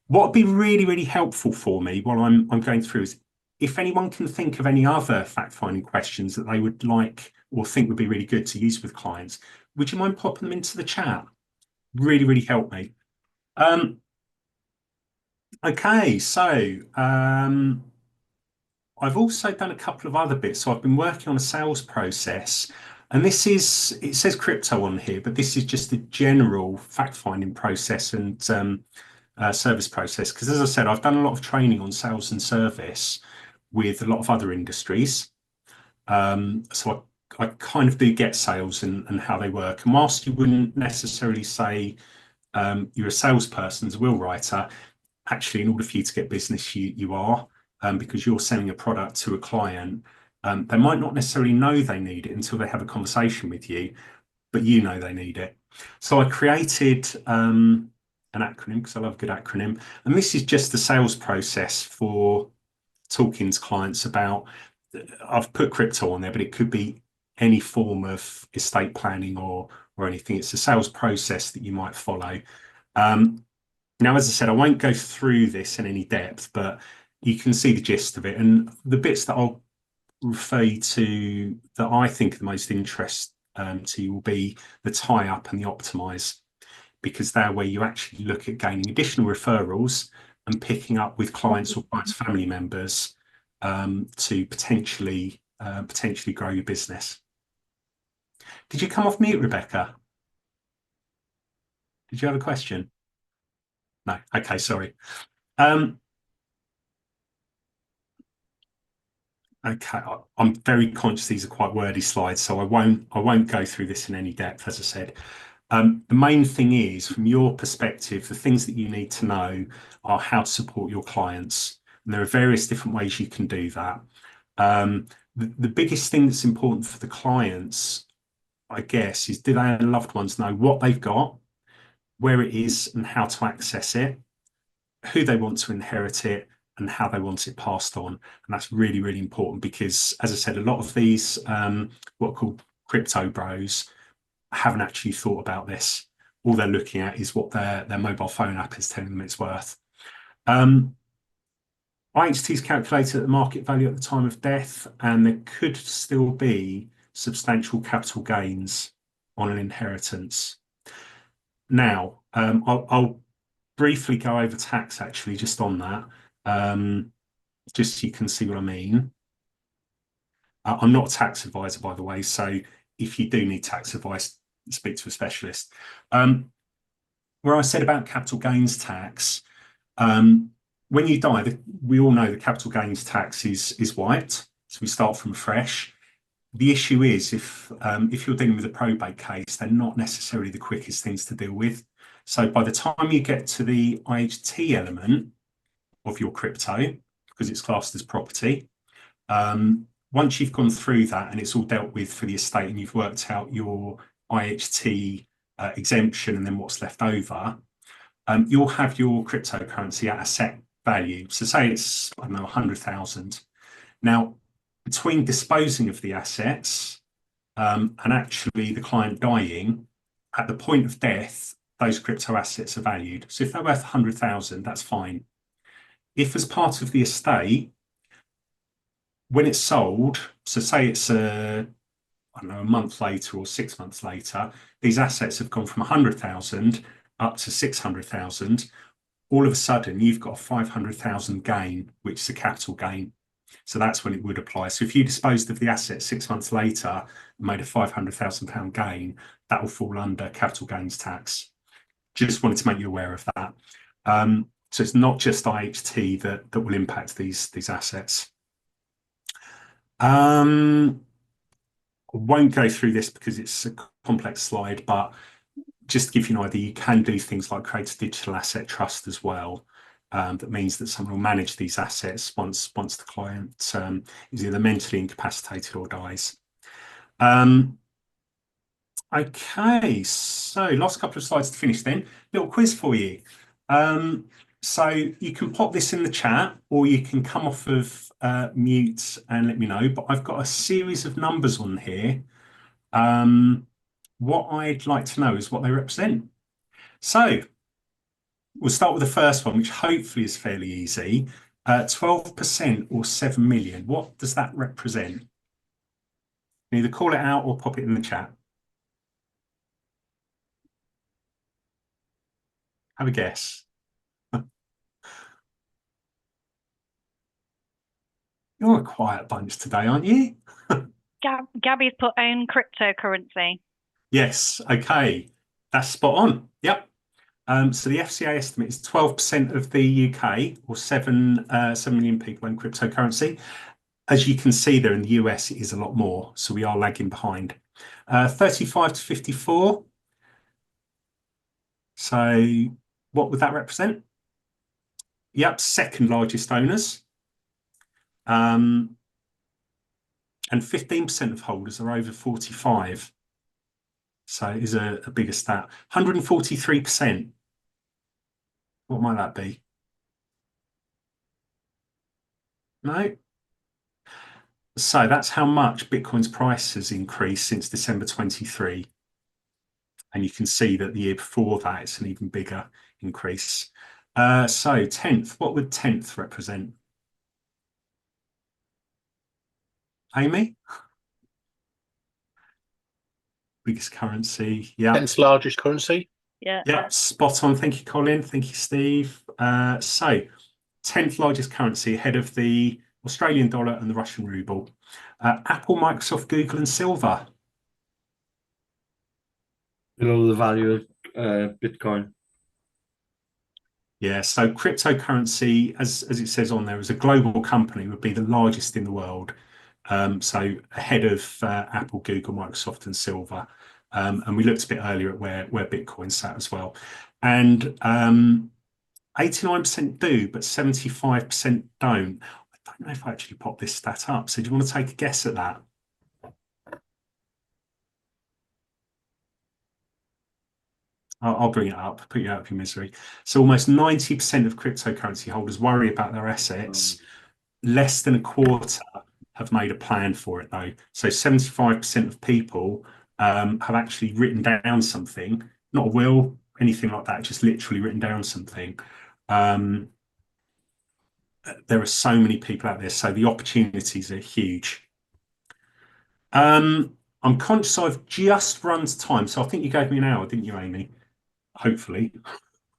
What would be really helpful for me while I'm going through is if anyone can think of any other fact-finding questions that they would like or think would be really good to use with clients, would you mind popping them into the chat? Really help me. Okay, so I've also done a couple of other bits. So I've been working on a sales process, and it says crypto on here, but this is just a general fact-finding process and service process. Because as I said, I've done a lot of training on sales and service with a lot of other industries. So I kind of do get sales and how they work. And whilst you wouldn't necessarily say you're a salesperson as a will writer, actually, in order for you to get business, you are, because you're selling a product to a client. They might not necessarily know they need it until they have a conversation with you, but you know they need it. So I created an acronym, because I love a good acronym. And this is just the sales process for talking to clients about, I've put crypto on there, but it could be any form of estate planning or anything. It's a sales process that you might follow. Now, as I said, I won't go through this in any depth, but you can see the gist of it. And the bits that I'll refer you to that I think are the most interest to you will be the tie up and the optimize, because they're where you actually look at gaining additional referrals and picking up with clients or clients' family members to potentially grow your business. Did you come off mute, Rebecca? Did you have a question? No. Okay, sorry. Okay, I'm very conscious these are quite wordy slides, so I won't go through this in any depth, as I said. The main thing is, from your perspective, the things that you need to know are how to support your clients. And there are various different ways you can do that. The biggest thing that's important for the clients, I guess, is do their loved ones know what they've got, where it is and how to access it, who they want to inherit it, and how they want it passed on. And that's really important, because, as I said, a lot of these what are called crypto bros haven't actually thought about this. All they're looking at is what their mobile phone app is telling them it's worth. IHT is calculated at the market value at the time of death, and there could still be substantial capital gains on an inheritance. Now, I'll briefly go over tax actually, just on that, just so you can see what I mean. I'm not a tax advisor, by the way, so if you do need tax advice, speak to a specialist. Where I said about capital gains tax, when you die, we all know the capital gains tax is wiped, so we start from fresh. The issue is if you're dealing with a probate case, they're not necessarily the quickest things to deal with. So by the time you get to the IHT element of your crypto, because it's classed as property, once you've gone through that and it's all dealt with for the estate and you've worked out your IHT exemption and then what's left over, you'll have your cryptocurrency at a set value. So say it's, I don't know, 100,000. Now, between disposing of the assets and actually the client dying, at the point of death, those crypto assets are valued. So if they're worth 100,000, that's fine. If as part of the estate, when it's sold, so say it's I don't know, a month later or 6 months later, these assets have gone from 100,000 up to 600,000. All of a sudden, you've got a 500,000 gain, which is a capital gain. So that's when it would apply. So if you disposed of the asset 6 months later and made a £500,000 gain, that will fall under capital gains tax. Just wanted to make you aware of that. So it's not just IHT that will impact these assets. I won't go through this because it's a complex slide, but just to give you an idea, you can do things like create a digital asset trust as well. That means that someone will manage these assets once the client is either mentally incapacitated or dies. Okay, so last couple of slides to finish then. Little quiz for you. So you can pop this in the chat or you can come off of mute and let me know, but I've got a series of numbers on here. What I'd like to know is what they represent. So we'll start with the first one, which hopefully is fairly easy. 12% or 7 million. What does that represent? Either call it out or pop it in the chat. Have a guess. You're a quiet bunch today, aren't you? Gabby's put own cryptocurrency. Yes, okay. That's spot on. Yep. So the FCA estimate is 12% of the UK, or 7 million people own cryptocurrency. As you can see there in the US, it is a lot more, so we are lagging behind. 35 to 54. So what would that represent? Yep, second largest owners. And 15% of holders are over 45. So it is a bigger stat. 143%. What might that be? No. So that's how much Bitcoin's price has increased since December 23. And you can see that the year before that, it's an even bigger increase. So 10th, what would 10th represent? Amy? Biggest currency, yeah. 10th largest currency. Yeah. Yeah, spot on. Thank you, Colin. Thank you, Steve. So 10th largest currency ahead of the Australian dollar and the Russian ruble. Apple, Microsoft, Google, and silver. Below the value of Bitcoin. Yeah, so cryptocurrency, as it says on there, as a global company, would be the largest in the world. So ahead of Apple, Google, Microsoft, and silver. And we looked a bit earlier at where Bitcoin sat as well. And 89% do, but 75% don't. I don't know if I actually popped this stat up. So do you want to take a guess at that? I'll bring it up, put you out of your misery. So almost 90% of cryptocurrency holders worry about their assets. Less than a quarter have made a plan for it, though. So 75% of people have actually written down something, not a will, anything like that, just literally written down something. There are so many people out there, so the opportunities are huge. I'm conscious I've just run to time, so I think you gave me an hour, didn't you, Amy? Hopefully.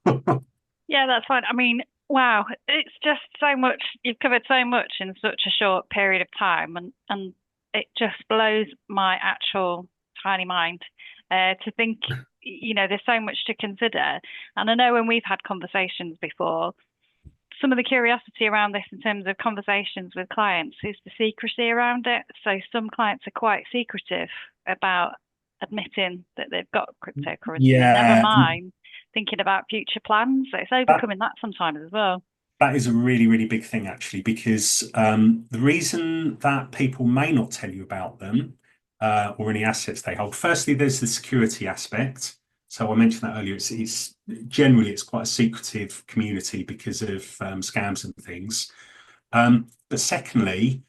Yeah, that's fine. I mean, wow, it's just so much. You've covered so much in such a short period of time, and it just blows my actual tiny mind to think, there's so much to consider. And I know when we've had conversations before, some of the curiosity around this in terms of conversations with clients is the secrecy around it. So some clients are quite secretive about admitting that they've got cryptocurrency, never Yeah, mind thinking about future plans. So it's overcoming that sometimes as well. that is a really, really big thing, actually, because the reason that people may not tell you about them or any assets they hold, firstly, there's the security aspect. So I mentioned that earlier. It's generally it's quite a secretive community because of scams and things. But secondly,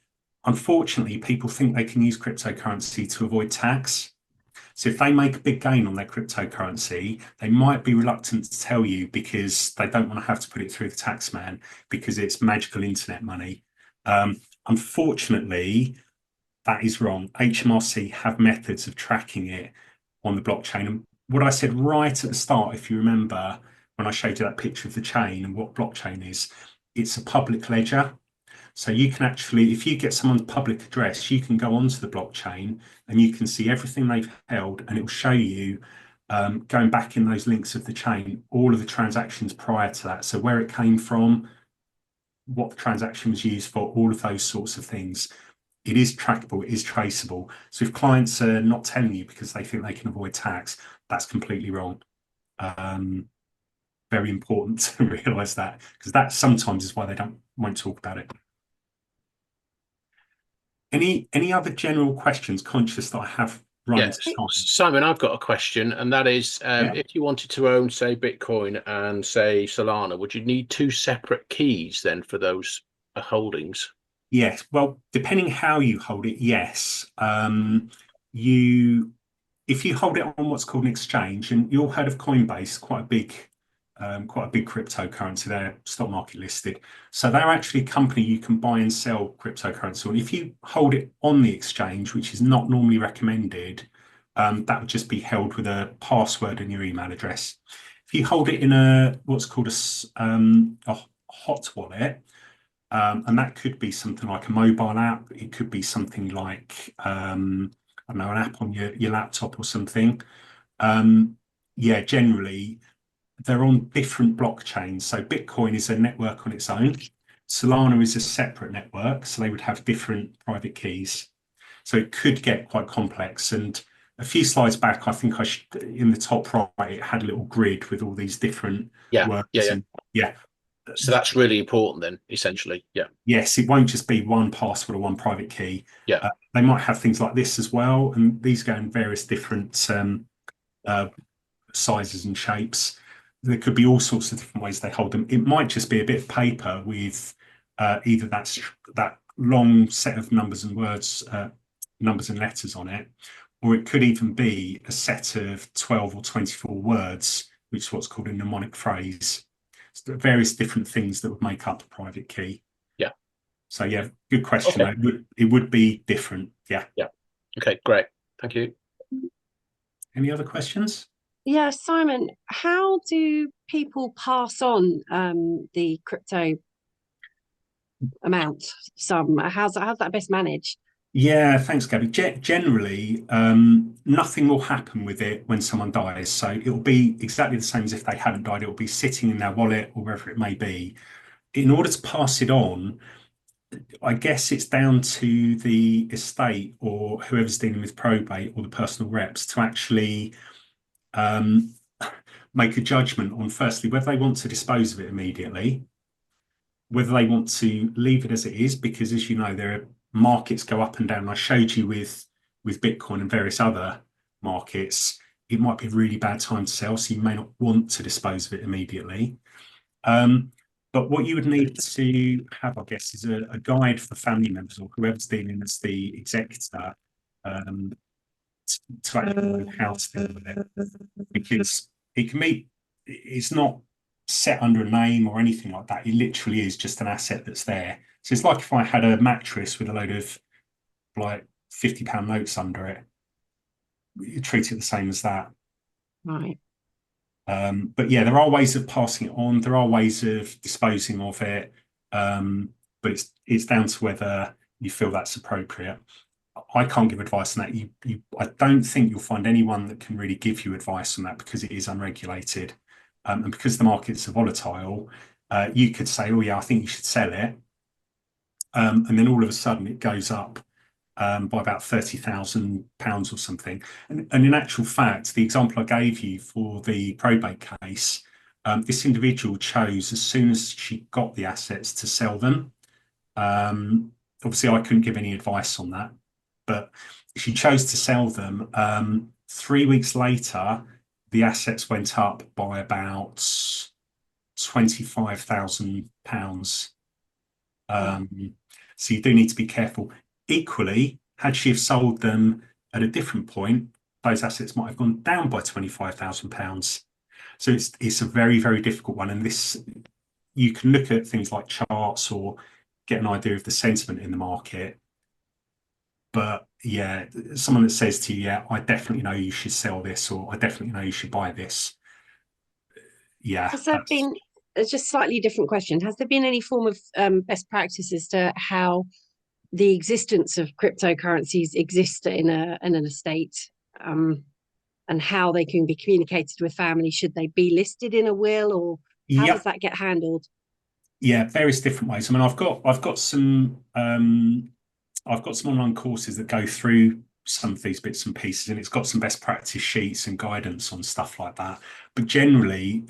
unfortunately, people think they can use cryptocurrency to avoid tax. So if they make a big gain on their cryptocurrency, they might be reluctant to tell you because they don't want to have to put it through the tax man because it's magical internet money. Unfortunately, that is wrong. HMRC have methods of tracking it on the blockchain. And what I said right at the start, if you remember, when I showed you that picture of the chain and what blockchain is, it's a public ledger. So you can actually, if you get someone's public address, you can go onto the blockchain and you can see everything they've held, and it will show you, going back in those links of the chain, all of the transactions prior to that. So where it came from, what the transaction was used for, all of those sorts of things. It is trackable, it is traceable. So if clients are not telling you because they think they can avoid tax, that's completely wrong. Very important to realise that, because that sometimes is why they won't talk about it. Any other general questions? Conscious that I have run Yeah, into time. Simon, I've got a question, and that is, if you wanted to own, say, Bitcoin and say Solana, would you need two separate keys then for those holdings? Yes. Well, depending how you hold it, yes. If you hold it on what's called an exchange, and you all heard of Coinbase, quite a big cryptocurrency. They're stock market listed. So they're actually a company you can buy and sell cryptocurrency on. If you hold it on the exchange, which is not normally recommended, that would just be held with a password and your email address. If you hold it in what's called a hot wallet, and that could be something like a mobile app. It could be something like, I don't know, an app on your laptop or something. Yeah, generally, they're on different blockchains. So Bitcoin is a network on its own. Solana is a separate network, so they would have different private keys. So it could get quite complex. And a few slides back, I think in the top right, it had a little grid with all these different words. Yeah. So that's really important then, essentially. Yeah. Yes, it won't just be one password or one private key. Yeah. They might have things like this as well, and these go in various different sizes and shapes. There could be all sorts of different ways they hold them. It might just be a bit of paper with either that long set of numbers and words, numbers and letters on it, or it could even be a set of 12 or 24 words, which is what's called a mnemonic phrase. So various different things that would make up a private key. Yeah. So yeah, good question. Okay. It would be different. Yeah. Yeah. Okay, great. Thank you. Any other questions? Yeah, Simon, how do people pass on the crypto amount sum? How's that best managed? Yeah, thanks, Gabby. Generally, nothing will happen with it when someone dies. So it'll be exactly the same as if they hadn't died. It'll be sitting in their wallet or wherever it may be. In order to pass it on, I guess it's down to the estate or whoever's dealing with probate or the personal reps to actually make a judgment on, firstly, whether they want to dispose of it immediately, whether they want to leave it as it is, because as you know, there are markets go up and down. I showed you with Bitcoin and various other markets, it might be a really bad time to sell, so you may not want to dispose of it immediately. But what you would need to have, I guess, is a guide for family members or whoever's dealing as the executor to actually know how to deal with it, because it's not set under a name or anything like that. It literally is just an asset that's there. So it's like if I had a mattress with a load of like £50 notes under it, you treat it the same as that. Right. But yeah, there are ways of passing it on. There are ways of disposing of it. But it's down to whether you feel that's appropriate. I can't give advice on that. I don't think you'll find anyone that can really give you advice on that because it is unregulated, and because the markets are volatile. You could say, "Oh yeah, I think you should sell it," and then all of a sudden it goes up by about £30,000 or something. And in actual fact, the example I gave you for the probate case, this individual chose as soon as she got the assets to sell them. Obviously, I couldn't give any advice on that, but she chose to sell them. 3 weeks later, the assets went up by about £25,000. So you do need to be careful. Equally, had she have sold them at a different point, those assets might have gone down by £25,000. So it's a very, very difficult one. And this, you can look at things like charts or get an idea of the sentiment in the market. But yeah, someone that says to you, yeah, I definitely know you should sell this, or I definitely know you should buy this. Yeah. Has there been, it's just slightly different question. Has there been any form of best practices to how the existence of cryptocurrencies exist in an estate, and how they can be communicated with family? Should they be listed in a will, or how does that get handled? Yeah, various different ways. I mean, I've got some online courses that go through some of these bits and pieces, and it's got some best practice sheets and guidance on stuff like that. But generally,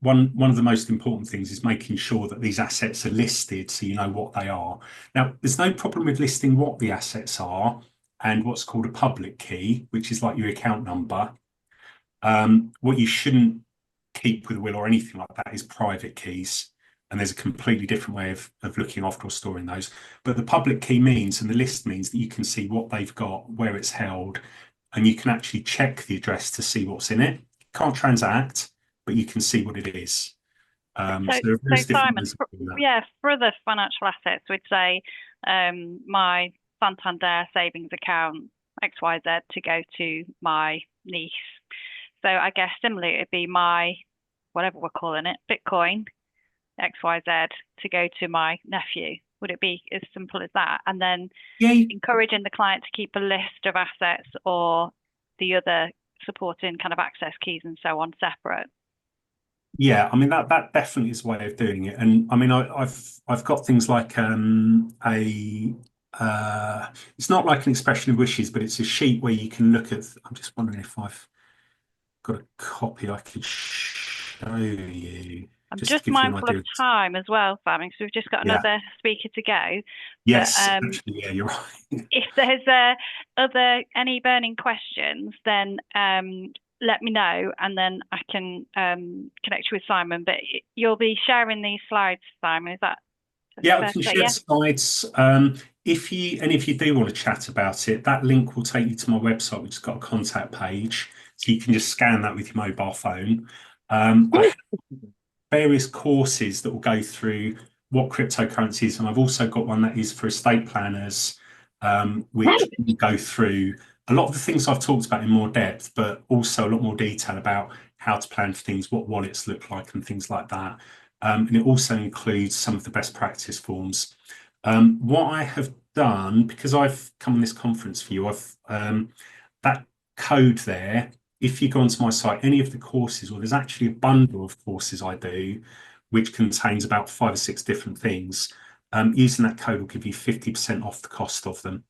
one of the most important things is making sure that these assets are listed so you know what they are. Now, there's no problem with listing what the assets are and what's called a public key, which is like your account number. What you shouldn't keep with a will or anything like that is private keys. And there's a completely different way of looking after or storing those. But the public key means, and the list means, that you can see what they've got, where it's held, and you can actually check the address to see what's in it. You can't transact, but you can see what it is. So Simon, for other financial assets, we'd say my Santander savings account, XYZ, to go to my niece. So I guess similarly, it'd be my, whatever we're calling it, Bitcoin, XYZ, to go to my nephew. Would it be as simple as that? And then encouraging the client to keep a list of assets or the other supporting kind of access keys and so on separate. Yeah, I mean that definitely is a way of doing it. And I mean I've got things like it's not like an expression of wishes, but it's a sheet where you can look at. I'm just wondering if I've got a copy I could show you. I'm just mindful of time as well, Simon, because we've just got another speaker to go. Yes, actually, yeah, you're right. If there's any burning questions, then let me know, and then I can connect you with Simon. But you'll be sharing these slides, Simon. Is that? Yeah, I can share slides. If you do want to chat about it, that link will take you to my website, which has got a contact page, so you can just scan that with your mobile phone. I have various courses that will go through what cryptocurrency is, and I've also got one that is for estate planners, which will go through a lot of the things I've talked about in more depth, but also a lot more detail about how to plan for things, what wallets look like, and things like that. And it also includes some of the best practice forms. What I have done, because I've come on this conference for you, I've that code there. If you go onto my site, any of the courses, or there's actually a bundle of courses I do, which contains about 5 or 6 different things. Using that code will give you 50% off the cost of them.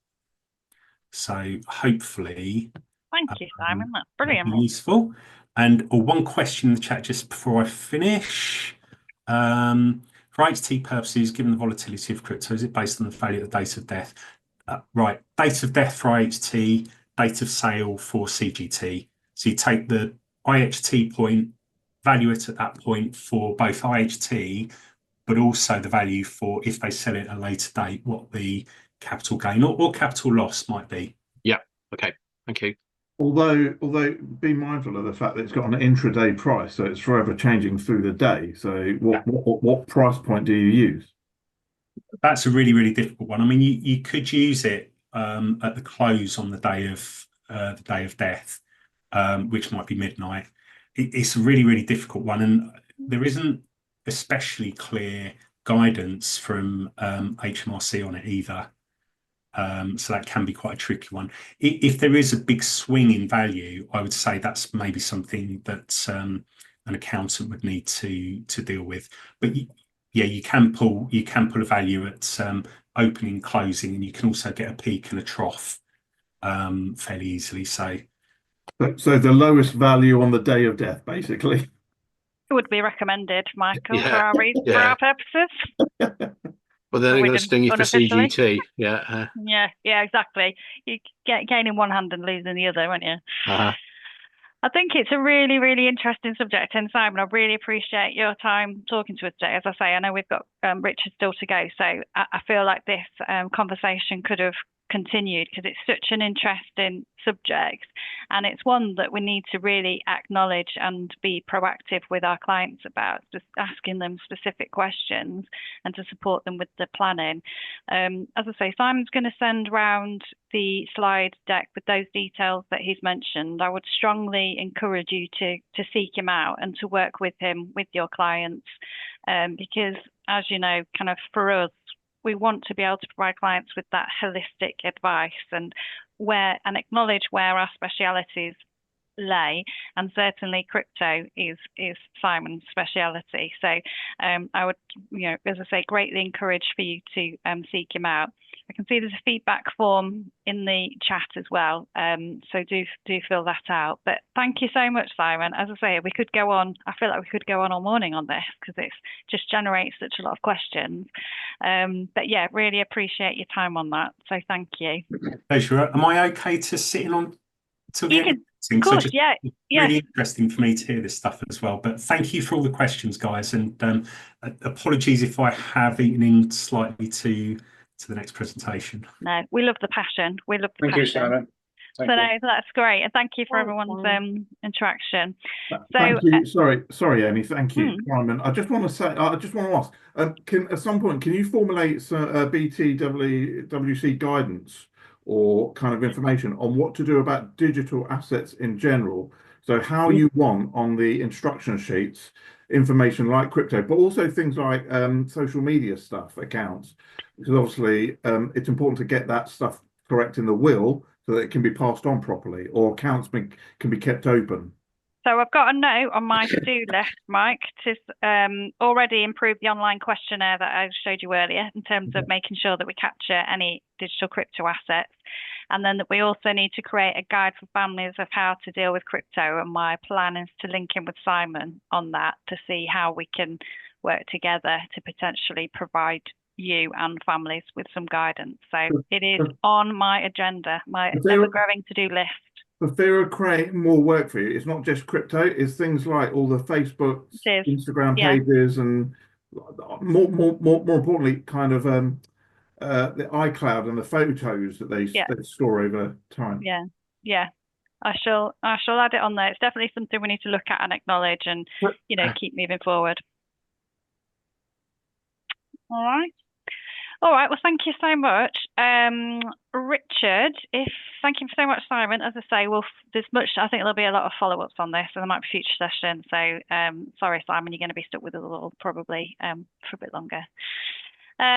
So hopefully, thank you, Simon. That's brilliant. Useful. And one question in the chat just before I finish. For HT purposes, given the volatility of crypto, is it based on the value at the date of death? Right, date of death for IHT, date of sale for CGT. So you take the IHT point, value it at that point for both IHT, but also the value for if they sell it at a later date, what the capital gain or capital loss might be. Yeah. Okay. Thank you. Although be mindful of the fact that it's got an intraday price, so it's forever changing through the day. So what price point do you use? That's a really, really difficult one. I mean, you could use it at the close on the day of death, which might be midnight. It's a really, really difficult one, and there isn't especially clear guidance from HMRC on it either. So that can be quite a tricky one. If there is a big swing in value, I would say that's maybe something that an accountant would need to deal with. But yeah, you can pull a value at opening, closing, and you can also get a peak and a trough fairly easily. So the lowest value on the day of death, basically. It would be recommended, Michael, Yeah, for our for yeah. our purposes. Well, then they're going to Wouldn't sting you for unofficially. CGT. Yeah. Yeah, exactly. You get gaining one hand and losing the other, won't you? Uh-huh. I think it's a really, really interesting subject. And Simon, I really appreciate your time talking to us today. As I say, I know we've got Richard still to go. So I feel like this conversation could have continued because it's such an interesting subject. And it's one that we need to really acknowledge and be proactive with our clients about, just asking them specific questions and to support them with the planning. As I say, Simon's going to send round the slide deck with those details that he's mentioned. I would strongly encourage you to seek him out and to work with him, with your clients, because as you know, kind of for us, we want to be able to provide clients with that holistic advice and acknowledge where our specialities lay, and certainly crypto is Simon's speciality. So I would, as I say, greatly encourage for you to seek him out. I can see there's a feedback form in the chat as well, so do fill that out. But thank you so much, Simon. As I say, we could go on. I feel like we could go on all morning on this because it just generates such a lot of questions. But yeah, really appreciate your time on that. So thank you. Pleasure. Am I okay to sit in on till the end? Of course, yeah. Really interesting for me to hear this stuff as well. But thank you for all the questions, guys, and apologies if I have eaten in slightly to the next presentation. No, we love the passion. We love the Thank passion. you, Simon. So no, that's great, and thank you for everyone's interaction. Thank you. Sorry, Amy. Thank you, Simon. I just want to ask. At some point, can you formulate a BTWC guidance or kind of information on what to do about digital assets in general? So how you want on the instruction sheets information like crypto, but also things like social media stuff, accounts, because obviously it's important to get that stuff correct in the will so that it can be passed on properly, or accounts can be kept open. So I've got a note on my to-do list, Mike, to already improve the online questionnaire that I showed you earlier in terms of making sure that we capture any digital crypto assets. And then that we also need to create a guide for families of how to deal with crypto. And my plan is to link in with Simon on that to see how we can work together to potentially provide you and families with some guidance. So it is on my agenda, my ever-growing to-do list. For fear of creating more work for you, it's not just crypto, it's things like all the Facebook, Instagram pages, and more importantly, kind of the iCloud and the photos that they store over time. Yeah. I shall add it on there. It's definitely something we need to look at and acknowledge and, keep moving forward. All right. Well, thank you so much, Richard. Thank you so much, Simon. As I say, I think there'll be a lot of follow-ups on this, and there might be future sessions. So, sorry, Simon, you're going to be stuck with us all probably for a bit longer.